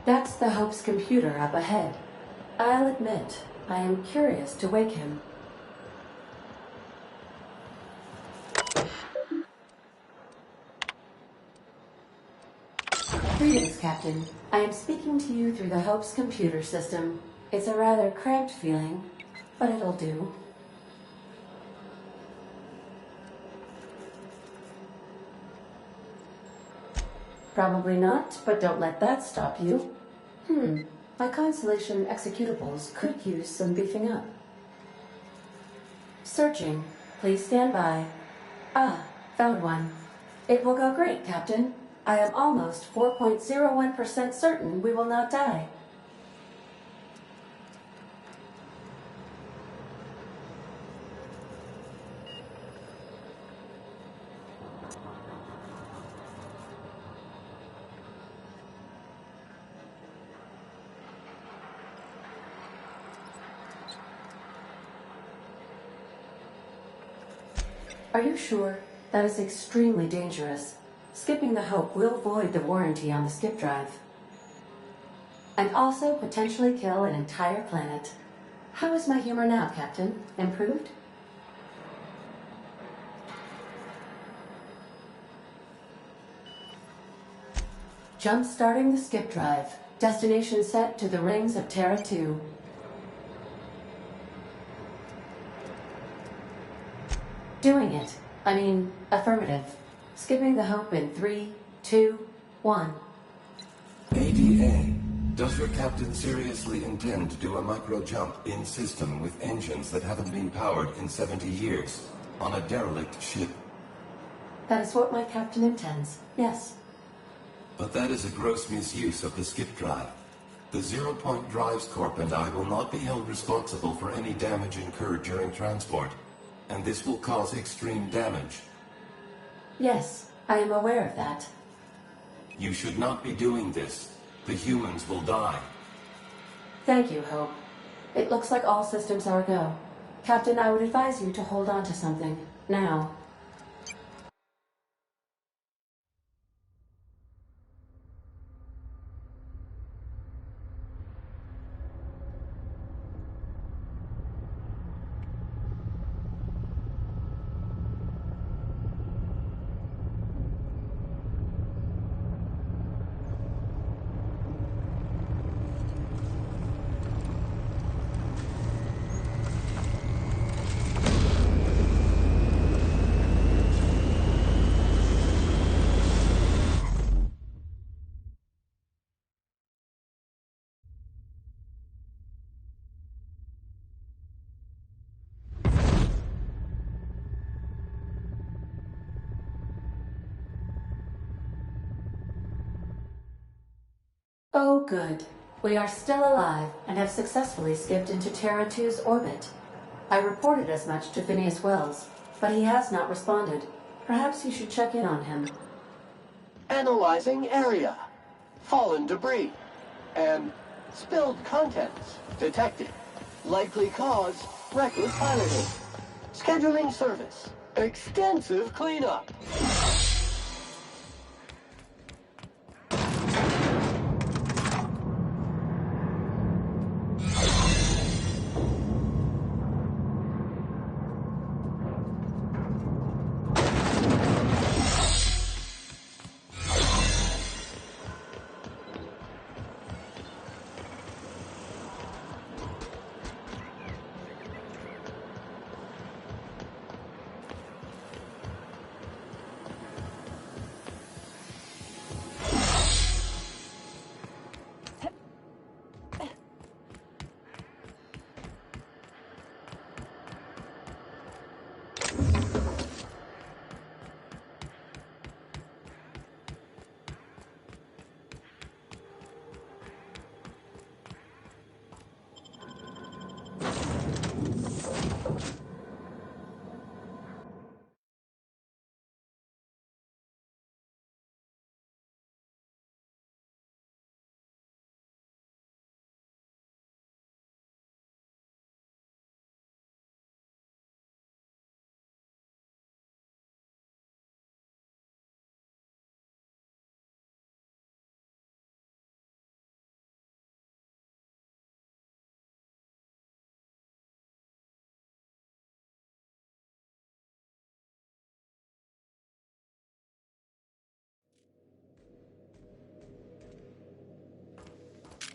That's the Hope's computer up ahead. I'll admit, I am curious to wake him. Greetings, Captain. I am speaking to you through the Hope's computer system. It's a rather cramped feeling, but it'll do. Probably not, but don't let that stop you. My Constellation executables could use some beefing up. Searching. Please stand by. Ah, found one. It will go great, Captain. I am almost 4.01% certain we will not die. Are you sure? That is extremely dangerous. Skipping the Hope will void the warranty on the skip drive. And also potentially kill an entire planet. How is my humor now, Captain? Improved? Jump-starting the skip drive. Destination set to the rings of Terra 2. Doing it. I mean, affirmative. Skipping the Hope in 3, 2, 1. ADA, does your captain seriously intend to do a micro-jump in system with engines that haven't been powered in 70 years on a derelict ship? That is what my captain intends, yes. But that is a gross misuse of the skip drive. The Zero Point Drives Corp and I will not be held responsible for any damage incurred during transport. And this will cause extreme damage. Yes, I am aware of that. You should not be doing this. The humans will die. Thank you, Hope. It looks like all systems are go. Captain, I would advise you to hold on to something. Now. Oh, good. We are still alive and have successfully skipped into Terra 2's orbit. I reported as much to Phineas Wells, but he has not responded. Perhaps you should check in on him. Analyzing area. Fallen debris. And spilled contents detected. Likely cause, reckless piloting. Scheduling service. Extensive cleanup.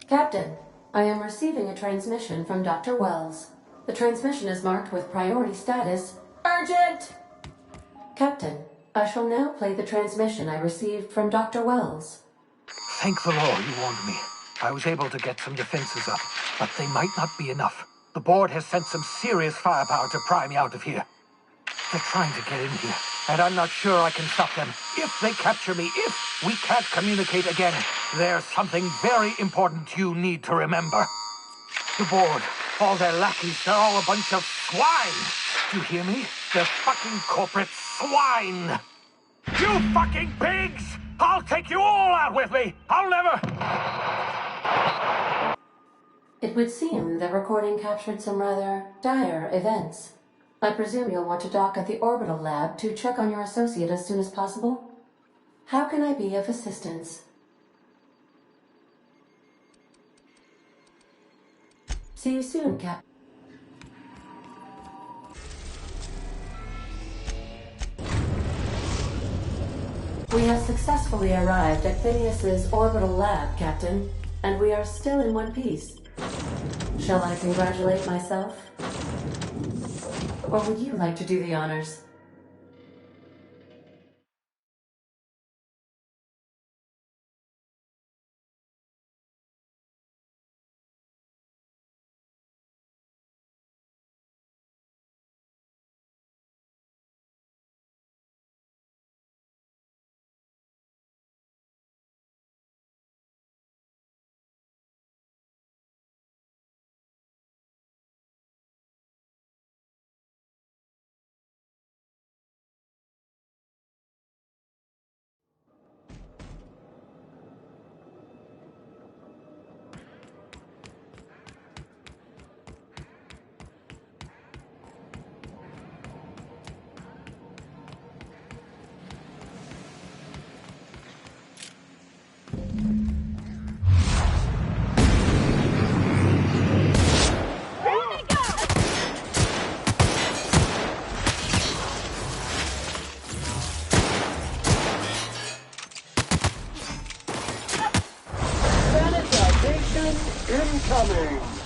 Captain, I am receiving a transmission from Dr. Wells. The transmission is marked with priority status urgent! Captain, I shall now play the transmission I received from Dr. Wells. Thank the Lord you warned me. I was able to get some defenses up, but they might not be enough. The board has sent some serious firepower to pry me out of here. They're trying to get in here, and I'm not sure I can stop them. If they capture me, if we can't communicate again, there's something very important you need to remember. The board, all their lackeys, they're all a bunch of swine. Do you hear me? They're fucking corporate swine. You fucking pigs! I'll take you all out with me! I'll never... It would seem the recording captured some rather dire events. I presume you'll want to dock at the orbital lab to check on your associate as soon as possible? How can I be of assistance? See you soon, Cap. We have successfully arrived at Phineas's orbital lab, Captain, and we are still in one piece. Shall I congratulate myself? Or would you like to do the honors? Incoming!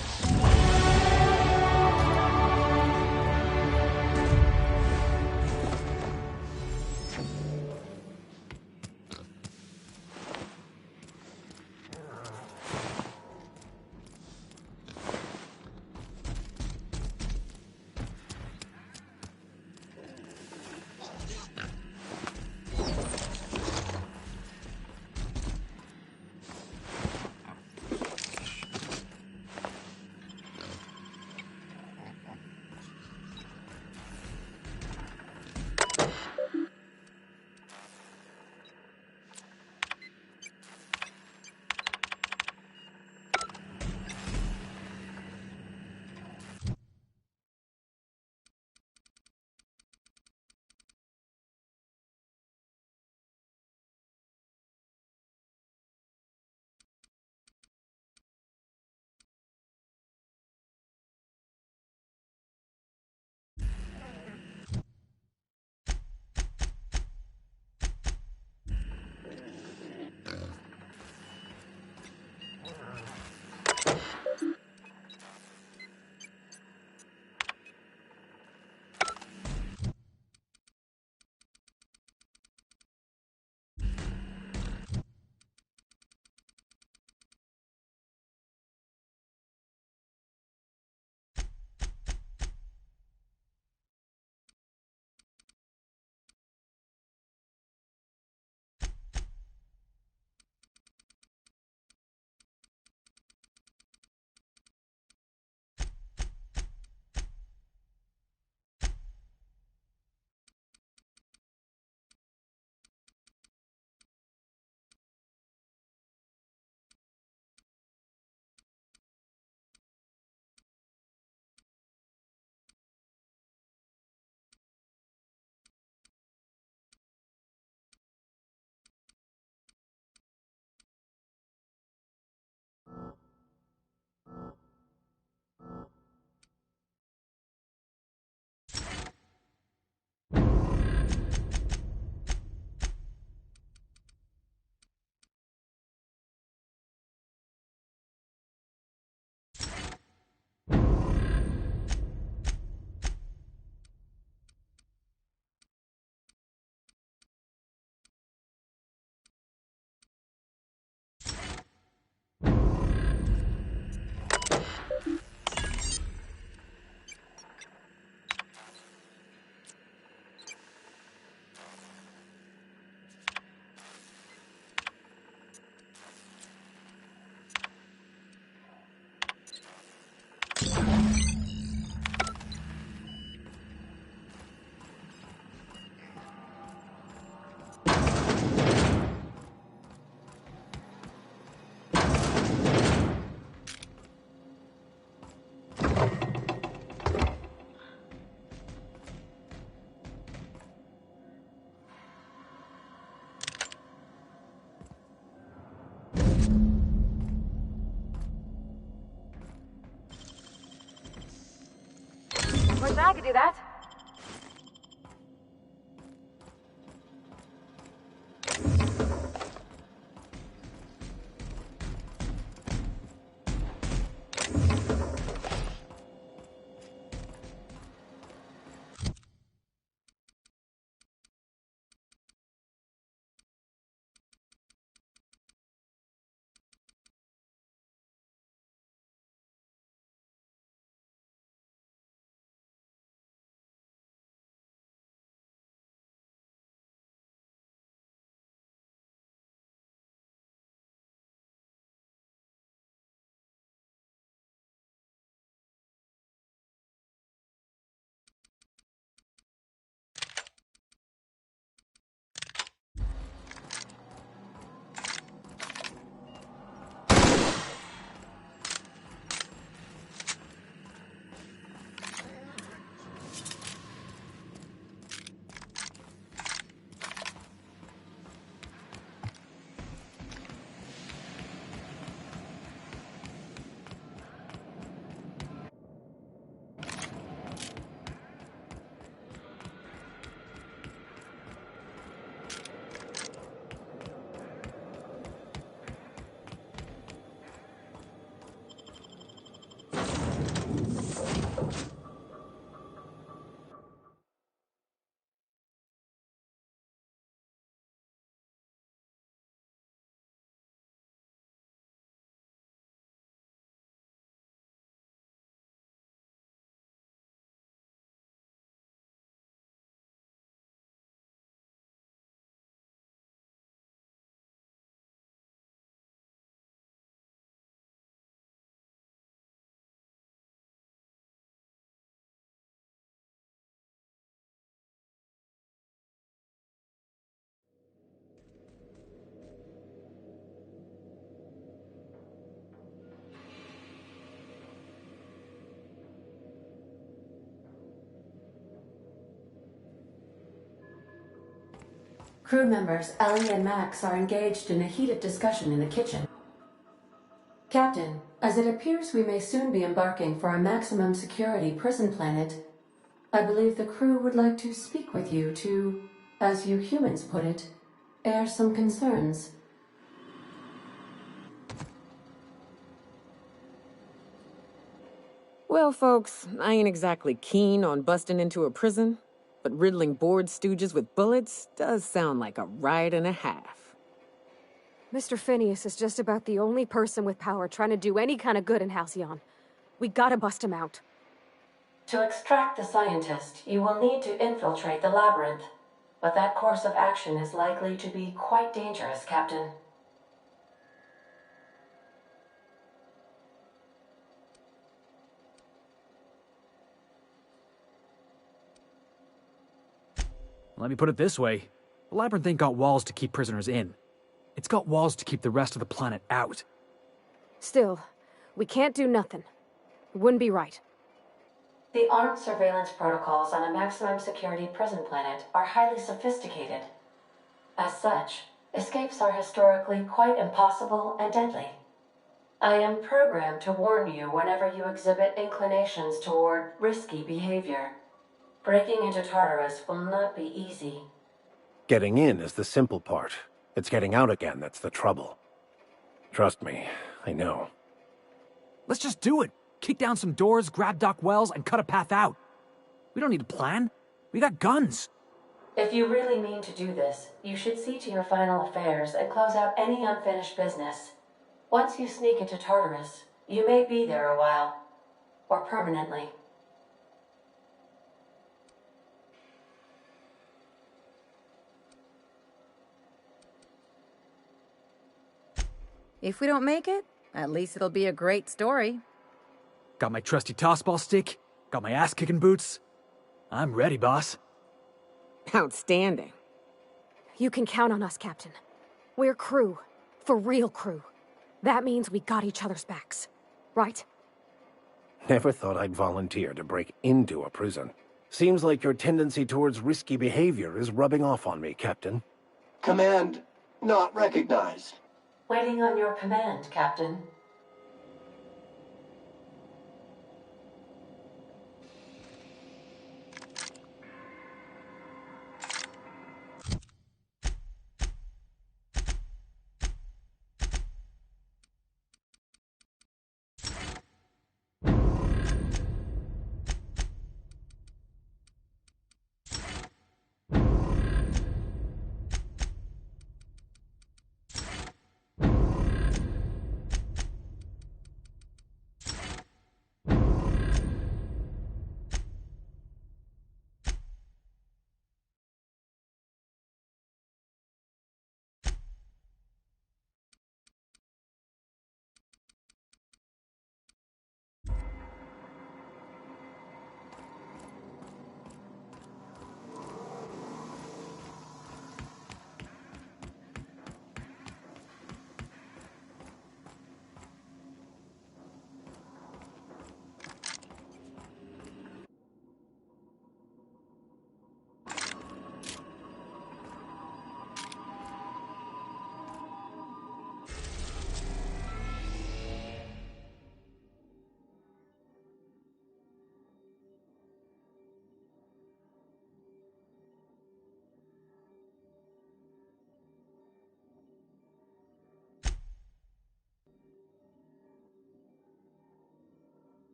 I could do that. Crew members Ellie and Max are engaged in a heated discussion in the kitchen. Captain, as it appears we may soon be embarking for a maximum security prison planet, I believe the crew would like to speak with you to, as you humans put it, air some concerns. Well, folks, I ain't exactly keen on busting into a prison, but riddling bored stooges with bullets does sound like a ride and a half. Mr. Phineas is just about the only person with power trying to do any kind of good in Halcyon. We gotta bust him out. To extract the scientist, you will need to infiltrate the labyrinth. But that course of action is likely to be quite dangerous, Captain. Let me put it this way. The Labyrinth ain't got walls to keep prisoners in. It's got walls to keep the rest of the planet out. Still, we can't do nothing. It wouldn't be right. The armed surveillance protocols on a maximum security prison planet are highly sophisticated. As such, escapes are historically quite impossible and deadly. I am programmed to warn you whenever you exhibit inclinations toward risky behavior. Breaking into Tartarus will not be easy. Getting in is the simple part. It's getting out again that's the trouble. Trust me, I know. Let's just do it. Kick down some doors, grab Doc Wells, and cut a path out. We don't need a plan. We got guns. If you really mean to do this, you should see to your final affairs and close out any unfinished business. Once you sneak into Tartarus, you may be there a while. Or permanently. If we don't make it, at least it'll be a great story. Got my trusty tossball stick, got my ass-kicking boots. I'm ready, boss. Outstanding. You can count on us, Captain. We're crew. For real crew. That means we got each other's backs. Right? Never thought I'd volunteer to break into a prison. Seems like your tendency towards risky behavior is rubbing off on me, Captain. Command not recognized. Waiting on your command, Captain.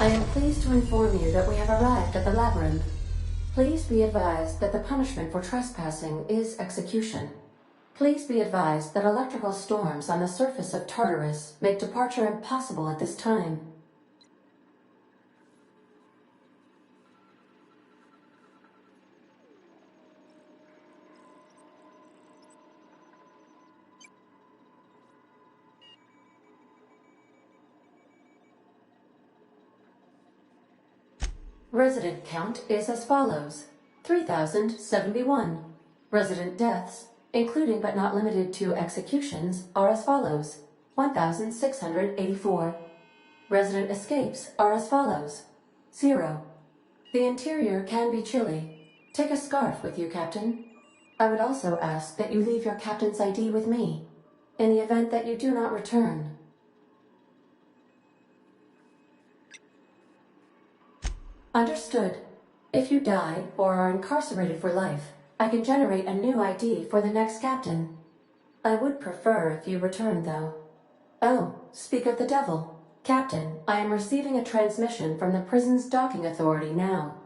I am pleased to inform you that we have arrived at the labyrinth. Please be advised that the punishment for trespassing is execution. Please be advised that electrical storms on the surface of Tartarus make departure impossible at this time. Resident count is as follows: 3,071. Resident deaths, including but not limited to executions, are as follows: 1,684. Resident escapes are as follows: 0. The interior can be chilly. Take a scarf with you, Captain. I would also ask that you leave your captain's ID with me, in the event that you do not return. Understood. If you die or are incarcerated for life, I can generate a new ID for the next captain. I would prefer if you return, though. Oh, speak of the devil. Captain, I am receiving a transmission from the prison's docking authority now.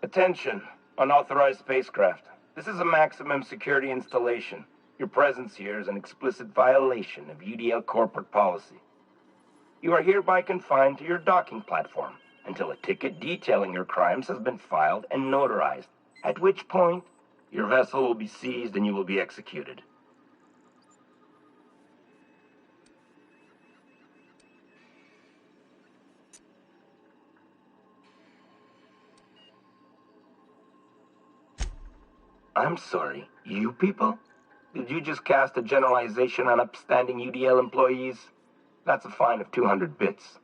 Attention, unauthorized spacecraft. This is a maximum security installation. Your presence here is an explicit violation of UDL corporate policy. You are hereby confined to your docking platform until a ticket detailing your crimes has been filed and notarized, at which point your vessel will be seized and you will be executed. I'm sorry, you people? Did you just cast a generalization on upstanding UDL employees? That's a fine of 200 bits.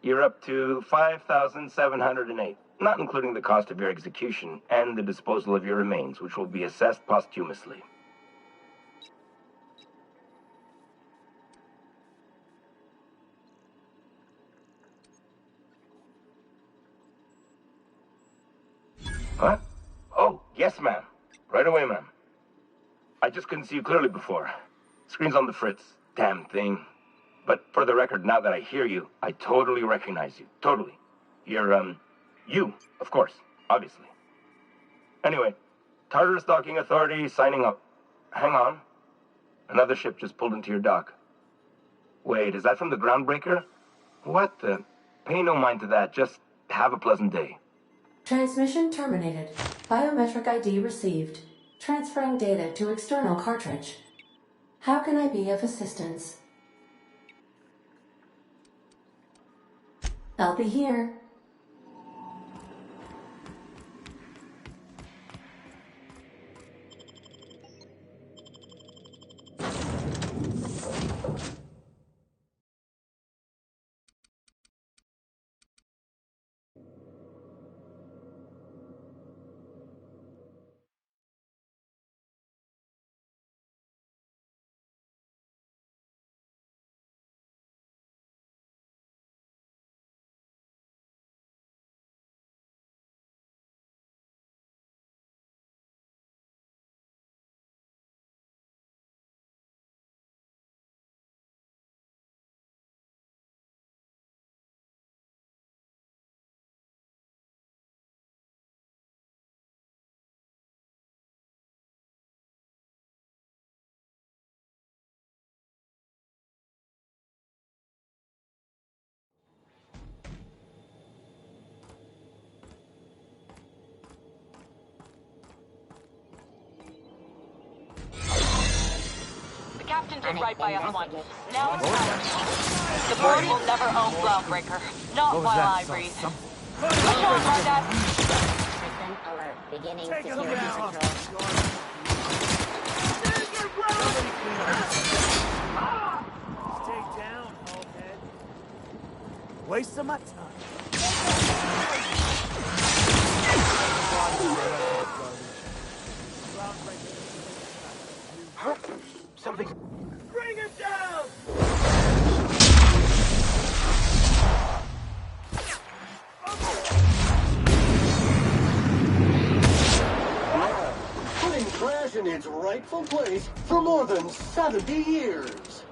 You're up to 5,708, not including the cost of your execution and the disposal of your remains, which will be assessed posthumously. What? Oh, yes, ma'am. Right away, ma'am. I just couldn't see you clearly before. Screen's on the fritz. Damn thing. But for the record, now that I hear you, I totally recognize you. Totally. You're, you, of course. Obviously. Anyway, Tartarus Docking Authority signing up. Hang on. Another ship just pulled into your dock. Wait, is that from the Groundbreaker? What the? Pay no mind to that. Just have a pleasant day. Transmission terminated. Biometric ID received. Transferring data to external cartridge. How can I be of assistance? I'll be here. The captain did right by us once. Now it's ours. The board will never own Groundbreaker. Not while I breathe. Push on, Mardat. System alert. Beginning security control. Stay down, Hullhead. Waste of my time. Something. Bring him down! Putting trash in its rightful place for more than 70 years.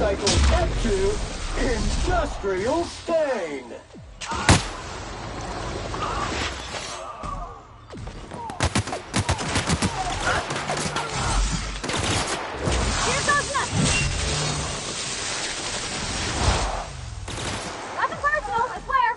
Motorcycle Step 2, Industrial Stain. Here goes nothing! Nothing personal, I swear!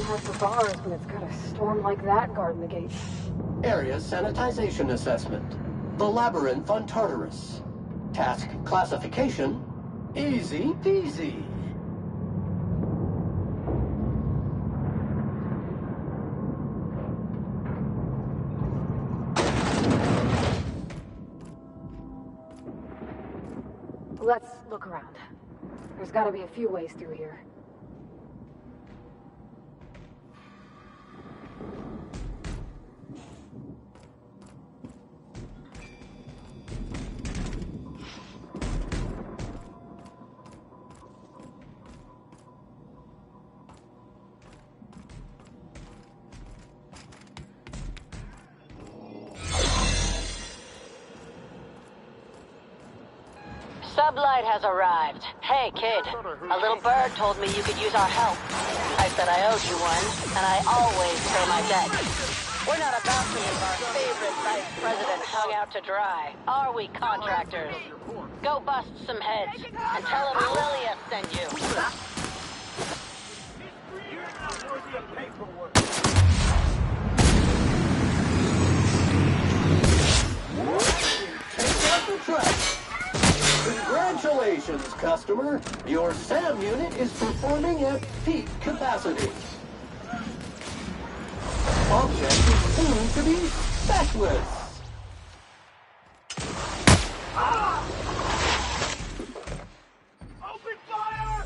Has for bars when it's got a storm like that guarding the gates. Area Sanitization Assessment. The Labyrinth on Tartarus. Task classification, easy peasy. Let's look around. There's gotta be a few ways through here. Sublight has arrived. Hey, kid. A little bird told me you could use our help. I said I owed you one, and I always pay my debt. We're not about to leave our favorite vice president hung out to dry, are we, contractors? Go bust some heads, and tell him Lilia sent you. Take out the trash. Congratulations, customer. Your SAM unit is performing at peak capacity. Object is soon to be speckless. Open fire!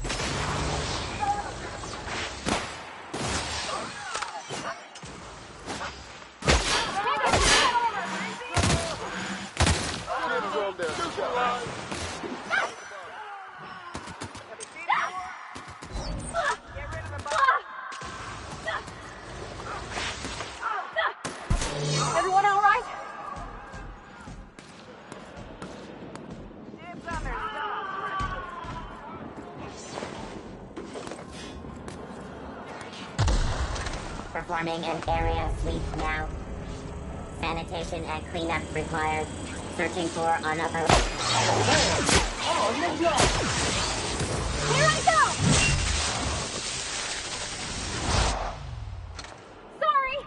Everyone all right? Performing an area sweep now. Sanitation and cleanup required. Searching for unauthorized. On the job! Here I go! Sorry!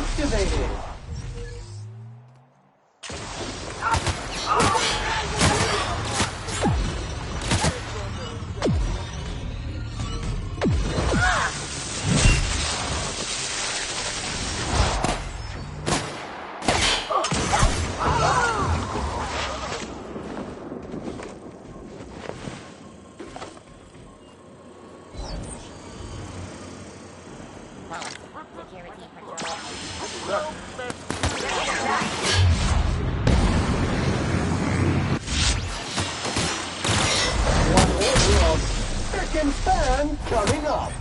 activated. Security patrol. One order of spick and span coming up.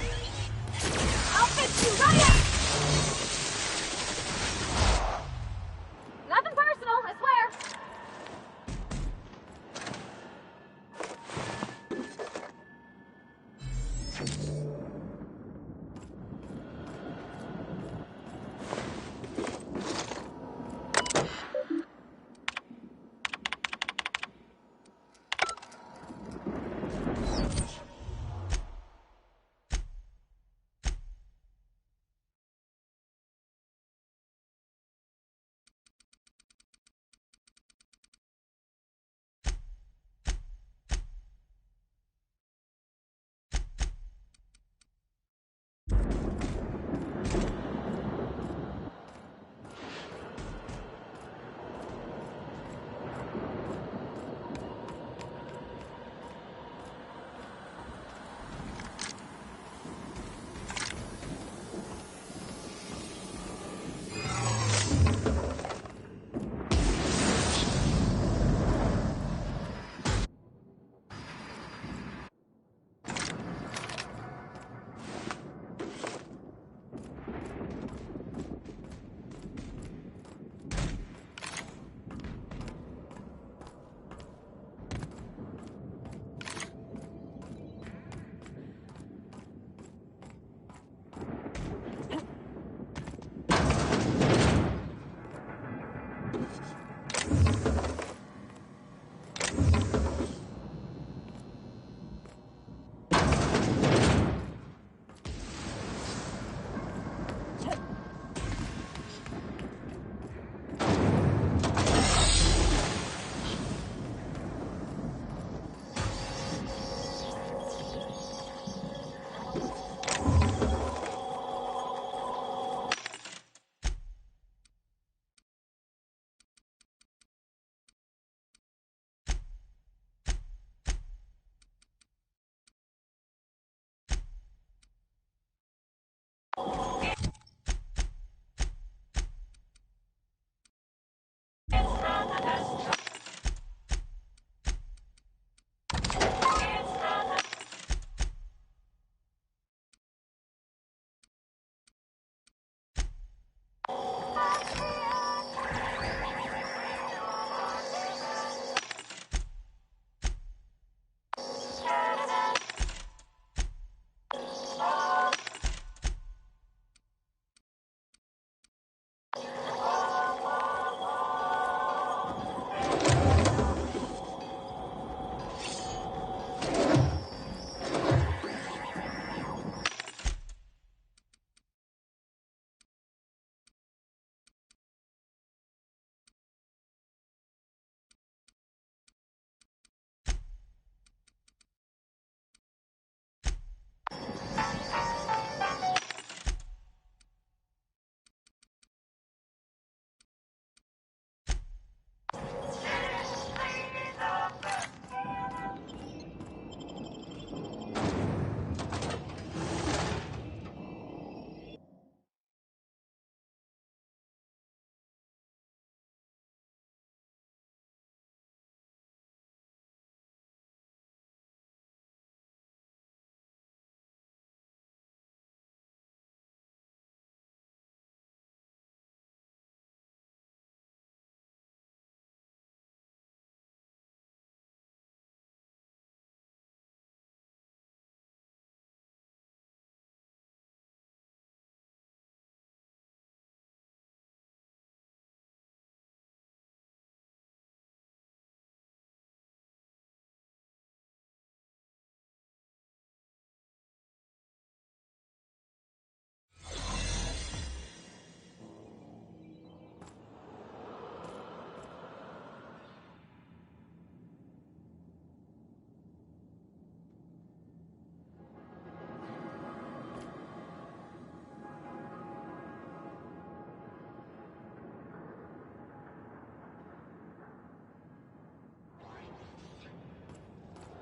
I'll fix you right up! Nothing personal, I swear.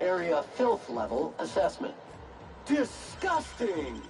Area filth level assessment. Disgusting!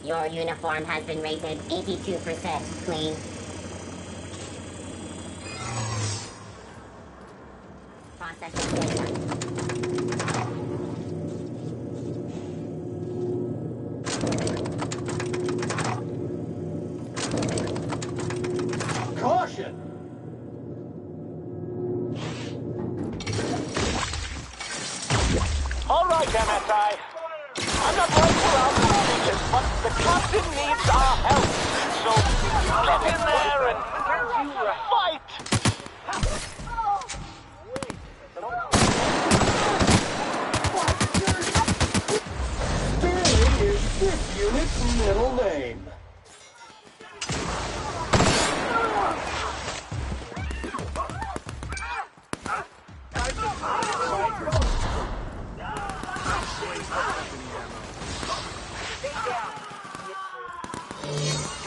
Your uniform has been rated 82% clean. Processing data. Caution! All right, MSI. I'm not right for our speeches, but the captain needs our help. So get in there and fight! Sterling is this unit's middle name.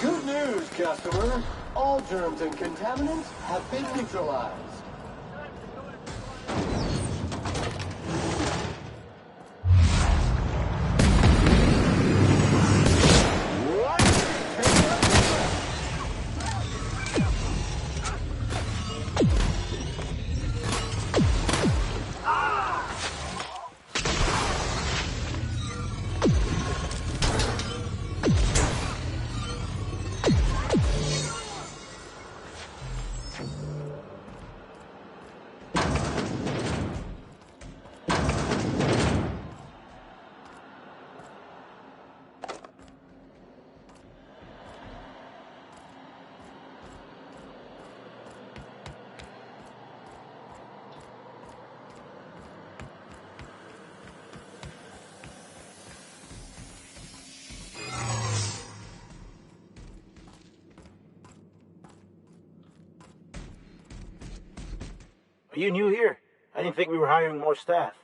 Good news, customer. All germs and contaminants have been neutralized. Are you new here? I didn't think we were hiring more staff.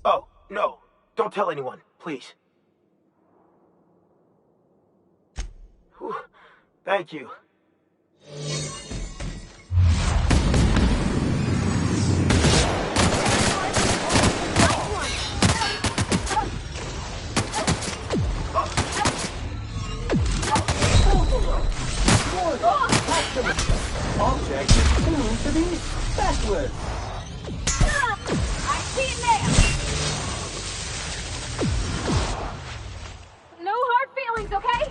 Oh, no. Don't tell anyone, please. Whew. Thank you. Object is tuned to be specialist. I see it now! No hard feelings, okay?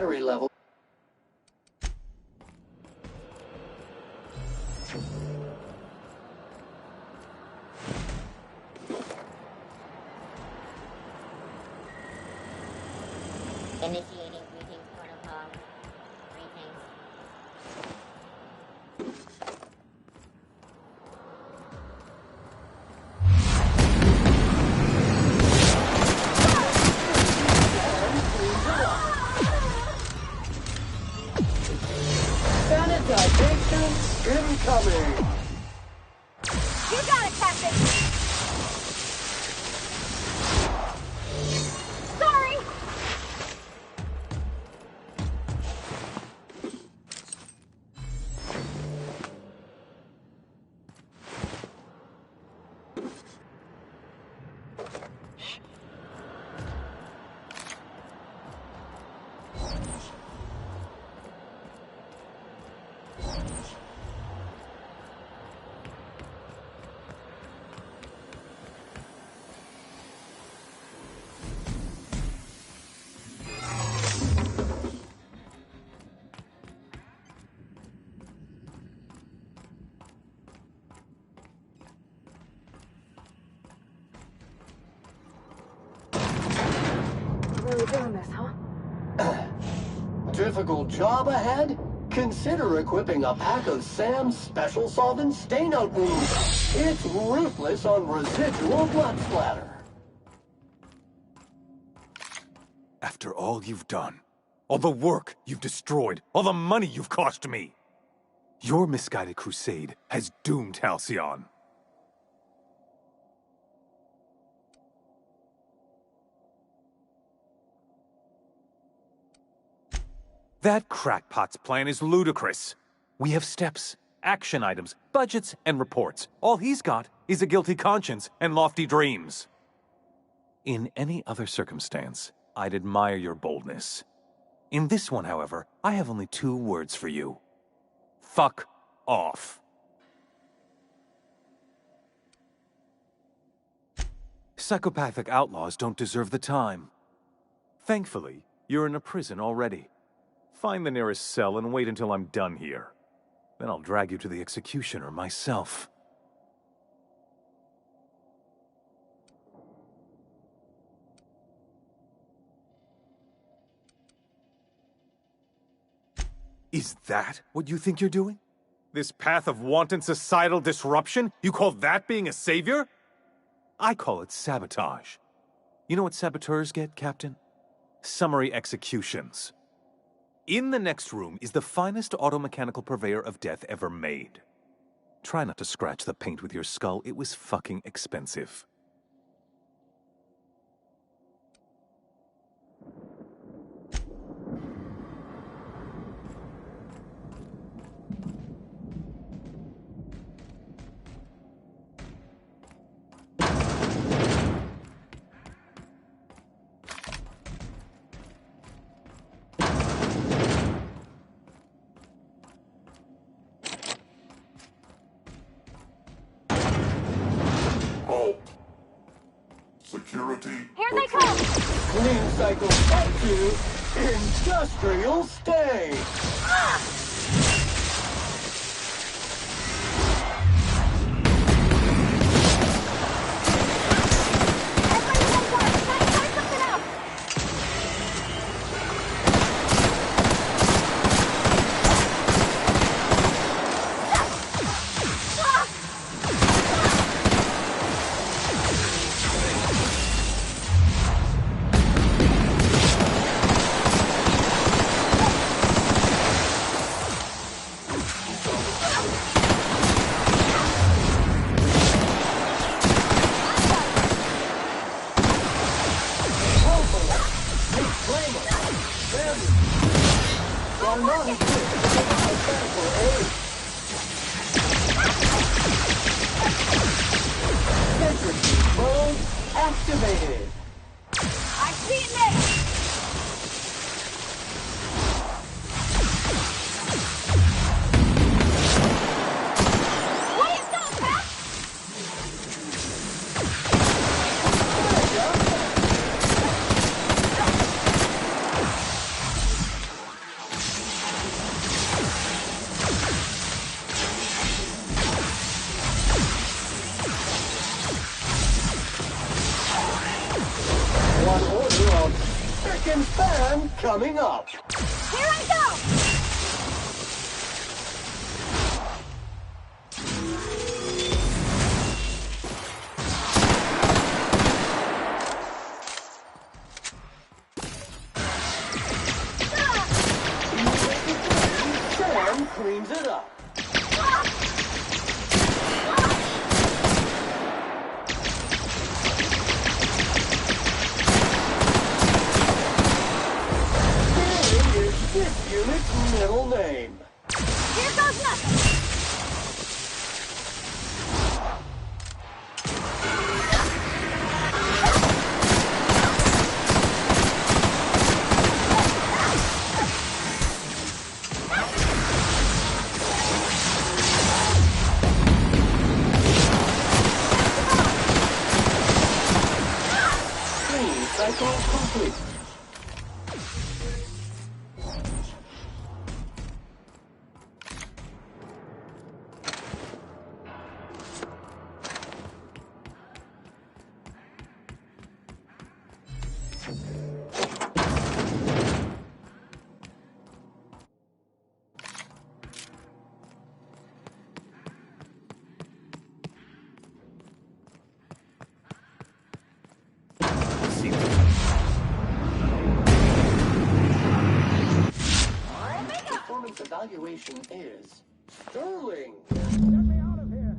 battery level. Initiating greetings protocol. Greetings. Sanitization incoming. You got it, Captain! Sorry! Really doing this, huh? Difficult job ahead? Consider equipping a pack of Sam's special solvent stain-out wounds. It's ruthless on residual blood splatter. After all you've done, all the work you've destroyed, all the money you've cost me, your misguided crusade has doomed Halcyon. That crackpot's plan is ludicrous. We have steps, action items, budgets, and reports. All he's got is a guilty conscience and lofty dreams. In any other circumstance, I'd admire your boldness. In this one, however, I have only 2 words for you. Fuck off. Psychopathic outlaws don't deserve the time. Thankfully, you're in a prison already. Find the nearest cell and wait until I'm done here. Then I'll drag you to the executioner myself. Is that what you think you're doing? This path of wanton societal disruption? You call that being a savior? I call it sabotage. You know what saboteurs get, Captain? Summary executions. In the next room is the finest automechanical purveyor of death ever made. Try not to scratch the paint with your skull. It was fucking expensive. Security. Here they come! Clean cycle up to industrial state. spick and span coming up. Here I go! Sam cleans it up. Barry is this unit's middle name. Here goes nothing! Clean cycle complete. Performance evaluation is sterling. Get me out of here.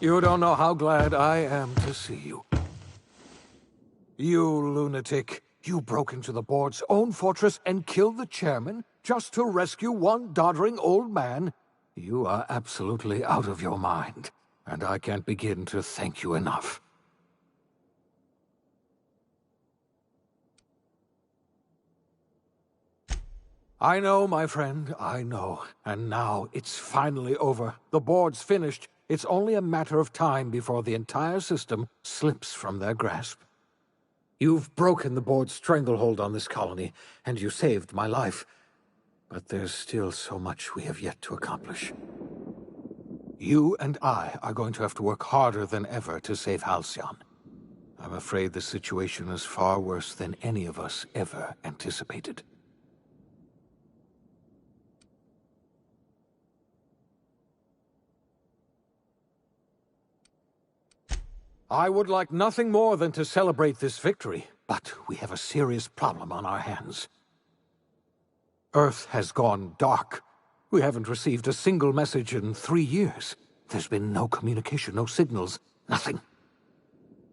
You don't know how glad I am to see you. You lunatic. You broke into the board's own fortress and killed the chairman just to rescue one doddering old man? You are absolutely out of your mind, and I can't begin to thank you enough. I know, my friend, I know. And now it's finally over. The board's finished. It's only a matter of time before the entire system slips from their grasp. You've broken the board's stranglehold on this colony, and you saved my life. But there's still so much we have yet to accomplish. You and I are going to have to work harder than ever to save Halcyon. I'm afraid the situation is far worse than any of us ever anticipated. I would like nothing more than to celebrate this victory, but we have a serious problem on our hands. Earth has gone dark. We haven't received a single message in 3 years. There's been no communication, no signals, nothing.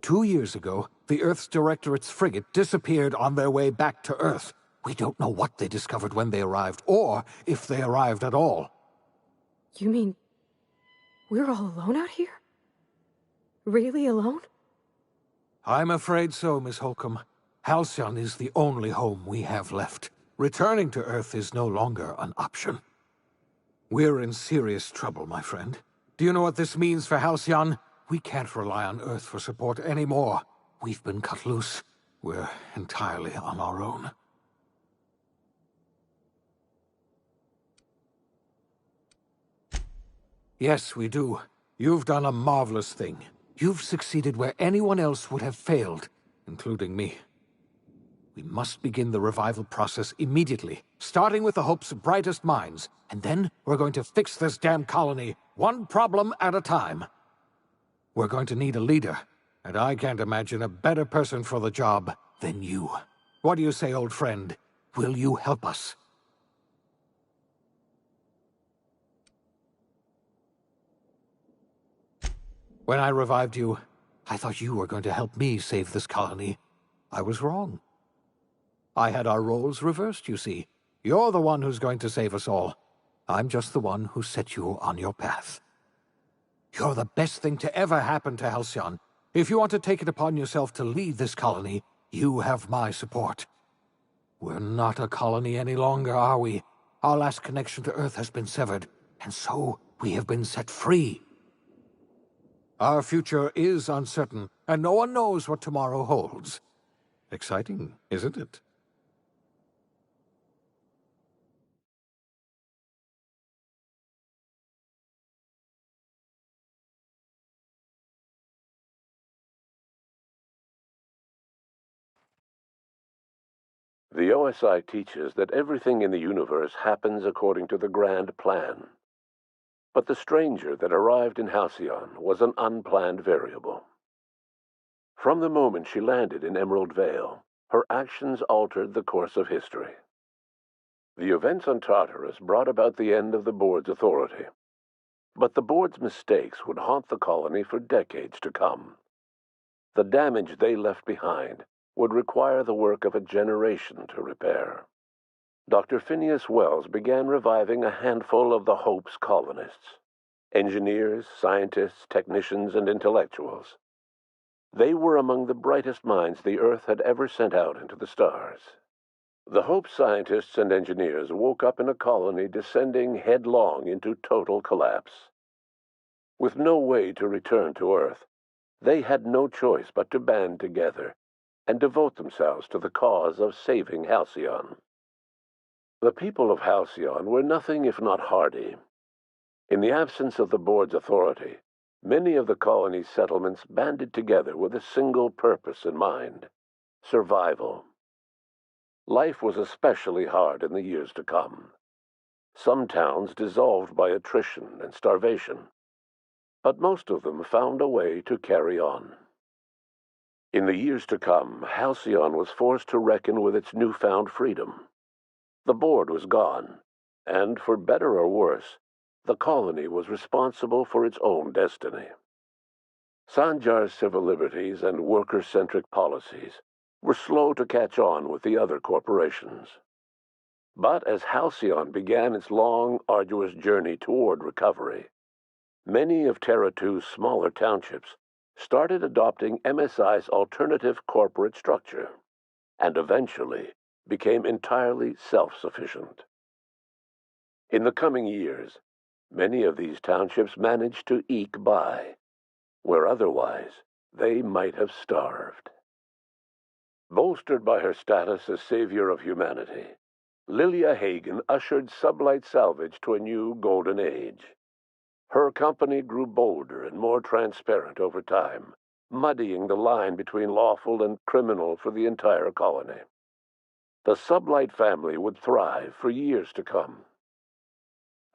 2 years ago, the Earth's Directorate's frigate disappeared on their way back to Earth. We don't know what they discovered when they arrived, or if they arrived at all. You mean we're all alone out here? Really alone? I'm afraid so, Miss Holcomb. Halcyon is the only home we have left. Returning to Earth is no longer an option. We're in serious trouble, my friend. Do you know what this means for Halcyon? We can't rely on Earth for support anymore. We've been cut loose. We're entirely on our own. Yes, we do. You've done a marvelous thing. You've succeeded where anyone else would have failed, including me. We must begin the revival process immediately, starting with the Hope's brightest minds, and then we're going to fix this damn colony, one problem at a time. We're going to need a leader, and I can't imagine a better person for the job than you. What do you say, old friend? Will you help us? When I revived you, I thought you were going to help me save this colony. I was wrong. I had our roles reversed, you see. You're the one who's going to save us all. I'm just the one who set you on your path. You're the best thing to ever happen to Halcyon. If you want to take it upon yourself to lead this colony, you have my support. We're not a colony any longer, are we? Our last connection to Earth has been severed, and so we have been set free. Our future is uncertain, and no one knows what tomorrow holds. Exciting, isn't it? The OSI teaches that everything in the universe happens according to the grand plan. But the stranger that arrived in Halcyon was an unplanned variable. From the moment she landed in Emerald Vale, her actions altered the course of history. The events on Tartarus brought about the end of the Board's authority. But the Board's mistakes would haunt the colony for decades to come. The damage they left behind would require the work of a generation to repair. Dr. Phineas Wells began reviving a handful of the Hope's colonists, engineers, scientists, technicians, and intellectuals. They were among the brightest minds the Earth had ever sent out into the stars. The Hope scientists and engineers woke up in a colony descending headlong into total collapse. With no way to return to Earth, they had no choice but to band together and devote themselves to the cause of saving Halcyon. The people of Halcyon were nothing if not hardy. In the absence of the Board's authority, many of the colony's settlements banded together with a single purpose in mind: survival. Life was especially hard in the years to come. Some towns dissolved by attrition and starvation, but most of them found a way to carry on. In the years to come, Halcyon was forced to reckon with its newfound freedom. The Board was gone, and for better or worse, the colony was responsible for its own destiny. Sanjar's civil liberties and worker-centric policies were slow to catch on with the other corporations. But as Halcyon began its long, arduous journey toward recovery, many of Terra 2's smaller townships started adopting MSI's alternative corporate structure, and eventually became entirely self-sufficient. In the coming years, many of these townships managed to eke by, where otherwise they might have starved. Bolstered by her status as savior of humanity, Lilia Hagen ushered Sublight Salvage to a new golden age. Her company grew bolder and more transparent over time, muddying the line between lawful and criminal for the entire colony. The Sublight family would thrive for years to come.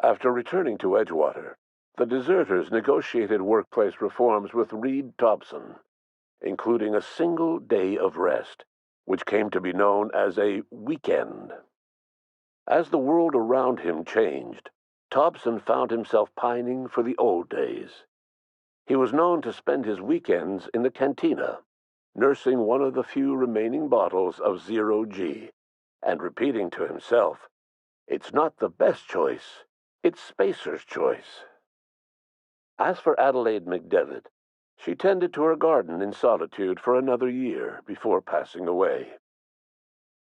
After returning to Edgewater, the deserters negotiated workplace reforms with Reed Thompson, including a single day of rest, which came to be known as a weekend. As the world around him changed, Thompson found himself pining for the old days. He was known to spend his weekends in the cantina, nursing one of the few remaining bottles of Zero G, and repeating to himself, "It's not the best choice, it's Spacer's choice." As for Adelaide McDevitt, she tended to her garden in solitude for another year before passing away.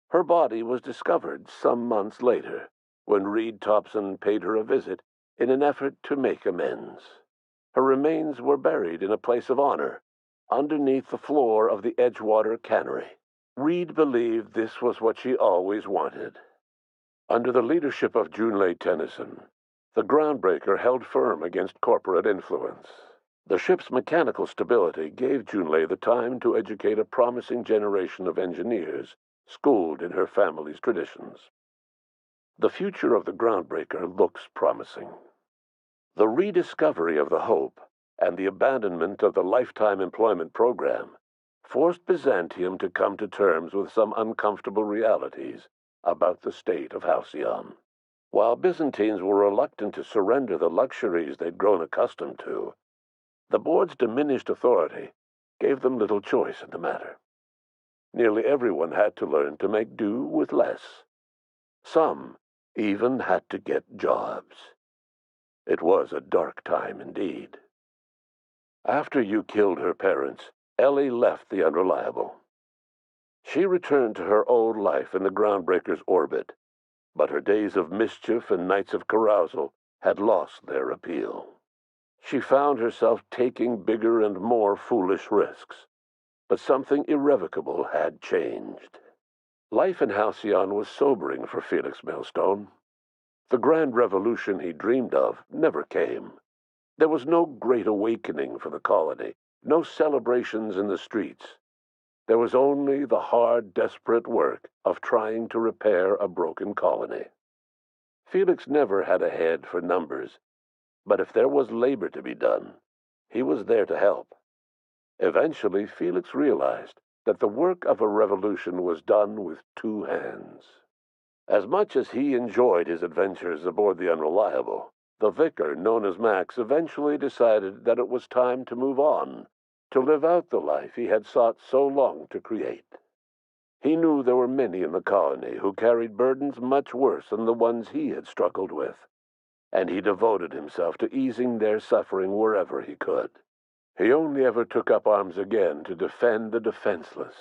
Her body was discovered some months later, when Reed Thompson paid her a visit in an effort to make amends. Her remains were buried in a place of honor, underneath the floor of the Edgewater Cannery. Reed believed this was what she always wanted. Under the leadership of Junlei Tennyson, the Groundbreaker held firm against corporate influence. The ship's mechanical stability gave Junlei the time to educate a promising generation of engineers, schooled in her family's traditions. The future of the Groundbreaker looks promising. The rediscovery of the Hope and the abandonment of the Lifetime Employment Program forced Byzantium to come to terms with some uncomfortable realities about the state of Halcyon. While Byzantines were reluctant to surrender the luxuries they'd grown accustomed to, the Board's diminished authority gave them little choice in the matter. Nearly everyone had to learn to make do with less. Some even had to get jobs. It was a dark time indeed. After you killed her parents, Ellie left the Unreliable. She returned to her old life in the Groundbreaker's orbit, but her days of mischief and nights of carousal had lost their appeal. She found herself taking bigger and more foolish risks, but something irrevocable had changed. Life in Halcyon was sobering for Felix Millstone. The grand revolution he dreamed of never came. There was no great awakening for the colony, no celebrations in the streets. There was only the hard, desperate work of trying to repair a broken colony. Felix never had a head for numbers, but if there was labor to be done, he was there to help. Eventually, Felix realized that the work of a revolution was done with two hands. As much as he enjoyed his adventures aboard the Unreliable, the vicar, known as Max, eventually decided that it was time to move on, to live out the life he had sought so long to create. He knew there were many in the colony who carried burdens much worse than the ones he had struggled with, and he devoted himself to easing their suffering wherever he could. He only ever took up arms again to defend the defenseless.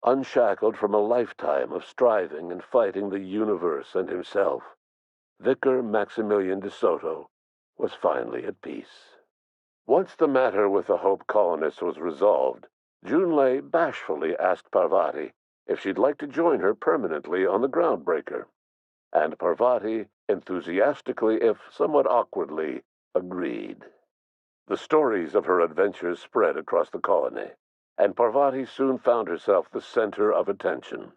Unshackled from a lifetime of striving and fighting the universe and himself, Vicar Maximilian de Soto was finally at peace. Once the matter with the Hope colonists was resolved, Junlei bashfully asked Parvati if she'd like to join her permanently on the Groundbreaker, and Parvati enthusiastically, if somewhat awkwardly, agreed. The stories of her adventures spread across the colony, and Parvati soon found herself the center of attention.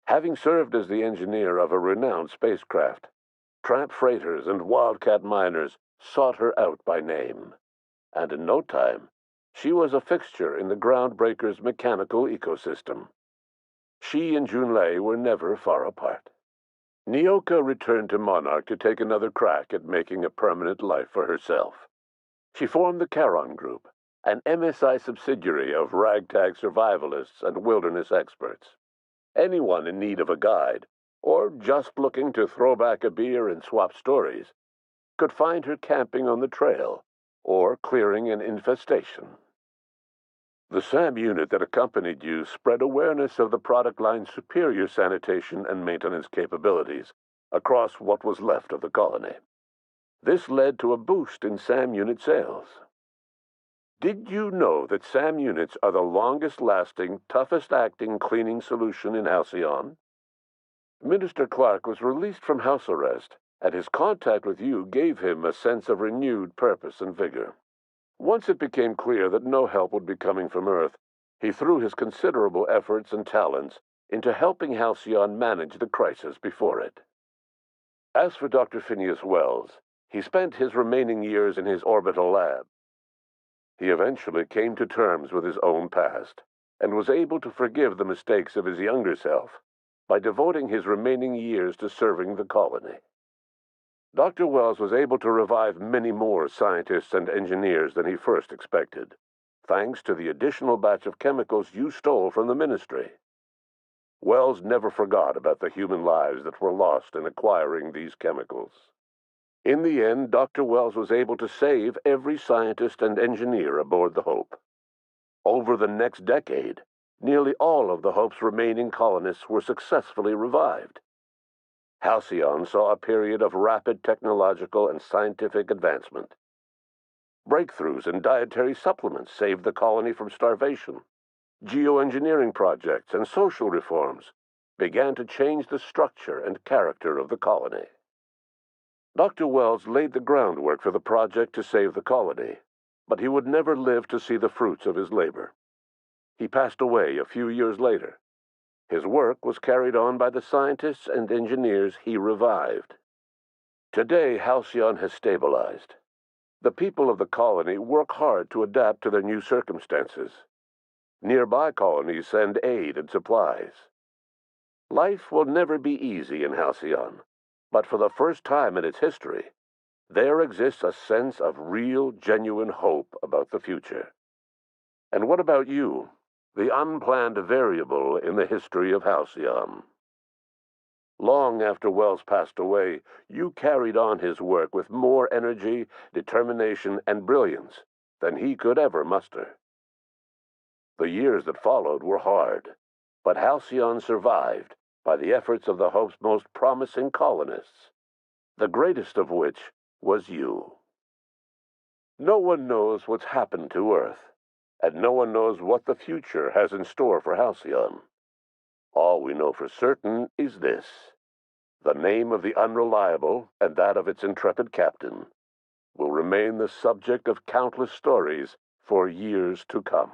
Having served as the engineer of a renowned spacecraft, tramp freighters and wildcat miners sought her out by name, and in no time, she was a fixture in the Groundbreaker's mechanical ecosystem. She and Junlei were never far apart. Nyoka returned to Monarch to take another crack at making a permanent life for herself. She formed the Charon Group, an MSI subsidiary of ragtag survivalists and wilderness experts. Anyone in need of a guide, or just looking to throw back a beer and swap stories, could find her camping on the trail or clearing an infestation. The SAM unit that accompanied you spread awareness of the product line's superior sanitation and maintenance capabilities across what was left of the colony. This led to a boost in SAM unit sales. Did you know that SAM units are the longest-lasting, toughest-acting cleaning solution in Halcyon? Minister Clark was released from house arrest, and his contact with you gave him a sense of renewed purpose and vigor. Once it became clear that no help would be coming from Earth, he threw his considerable efforts and talents into helping Halcyon manage the crisis before it. As for Dr. Phineas Wells, he spent his remaining years in his orbital lab. He eventually came to terms with his own past, and was able to forgive the mistakes of his younger self by devoting his remaining years to serving the colony. Dr. Wells was able to revive many more scientists and engineers than he first expected, thanks to the additional batch of chemicals you stole from the Ministry. Wells never forgot about the human lives that were lost in acquiring these chemicals. In the end, Dr. Wells was able to save every scientist and engineer aboard the Hope. Over the next decade, nearly all of the Hope's remaining colonists were successfully revived. Halcyon saw a period of rapid technological and scientific advancement. Breakthroughs in dietary supplements saved the colony from starvation. Geoengineering projects and social reforms began to change the structure and character of the colony. Dr. Wells laid the groundwork for the project to save the colony, but he would never live to see the fruits of his labor. He passed away a few years later. His work was carried on by the scientists and engineers he revived. Today, Halcyon has stabilized. The people of the colony work hard to adapt to their new circumstances. Nearby colonies send aid and supplies. Life will never be easy in Halcyon, but for the first time in its history, there exists a sense of real, genuine hope about the future. And what about you, the unplanned variable in the history of Halcyon? Long after Wells passed away, you carried on his work with more energy, determination, and brilliance than he could ever muster. The years that followed were hard, but Halcyon survived by the efforts of the Hope's most promising colonists, the greatest of which was you. No one knows what's happened to Earth, and no one knows what the future has in store for Halcyon. All we know for certain is this: the name of the Unreliable and that of its intrepid captain will remain the subject of countless stories for years to come.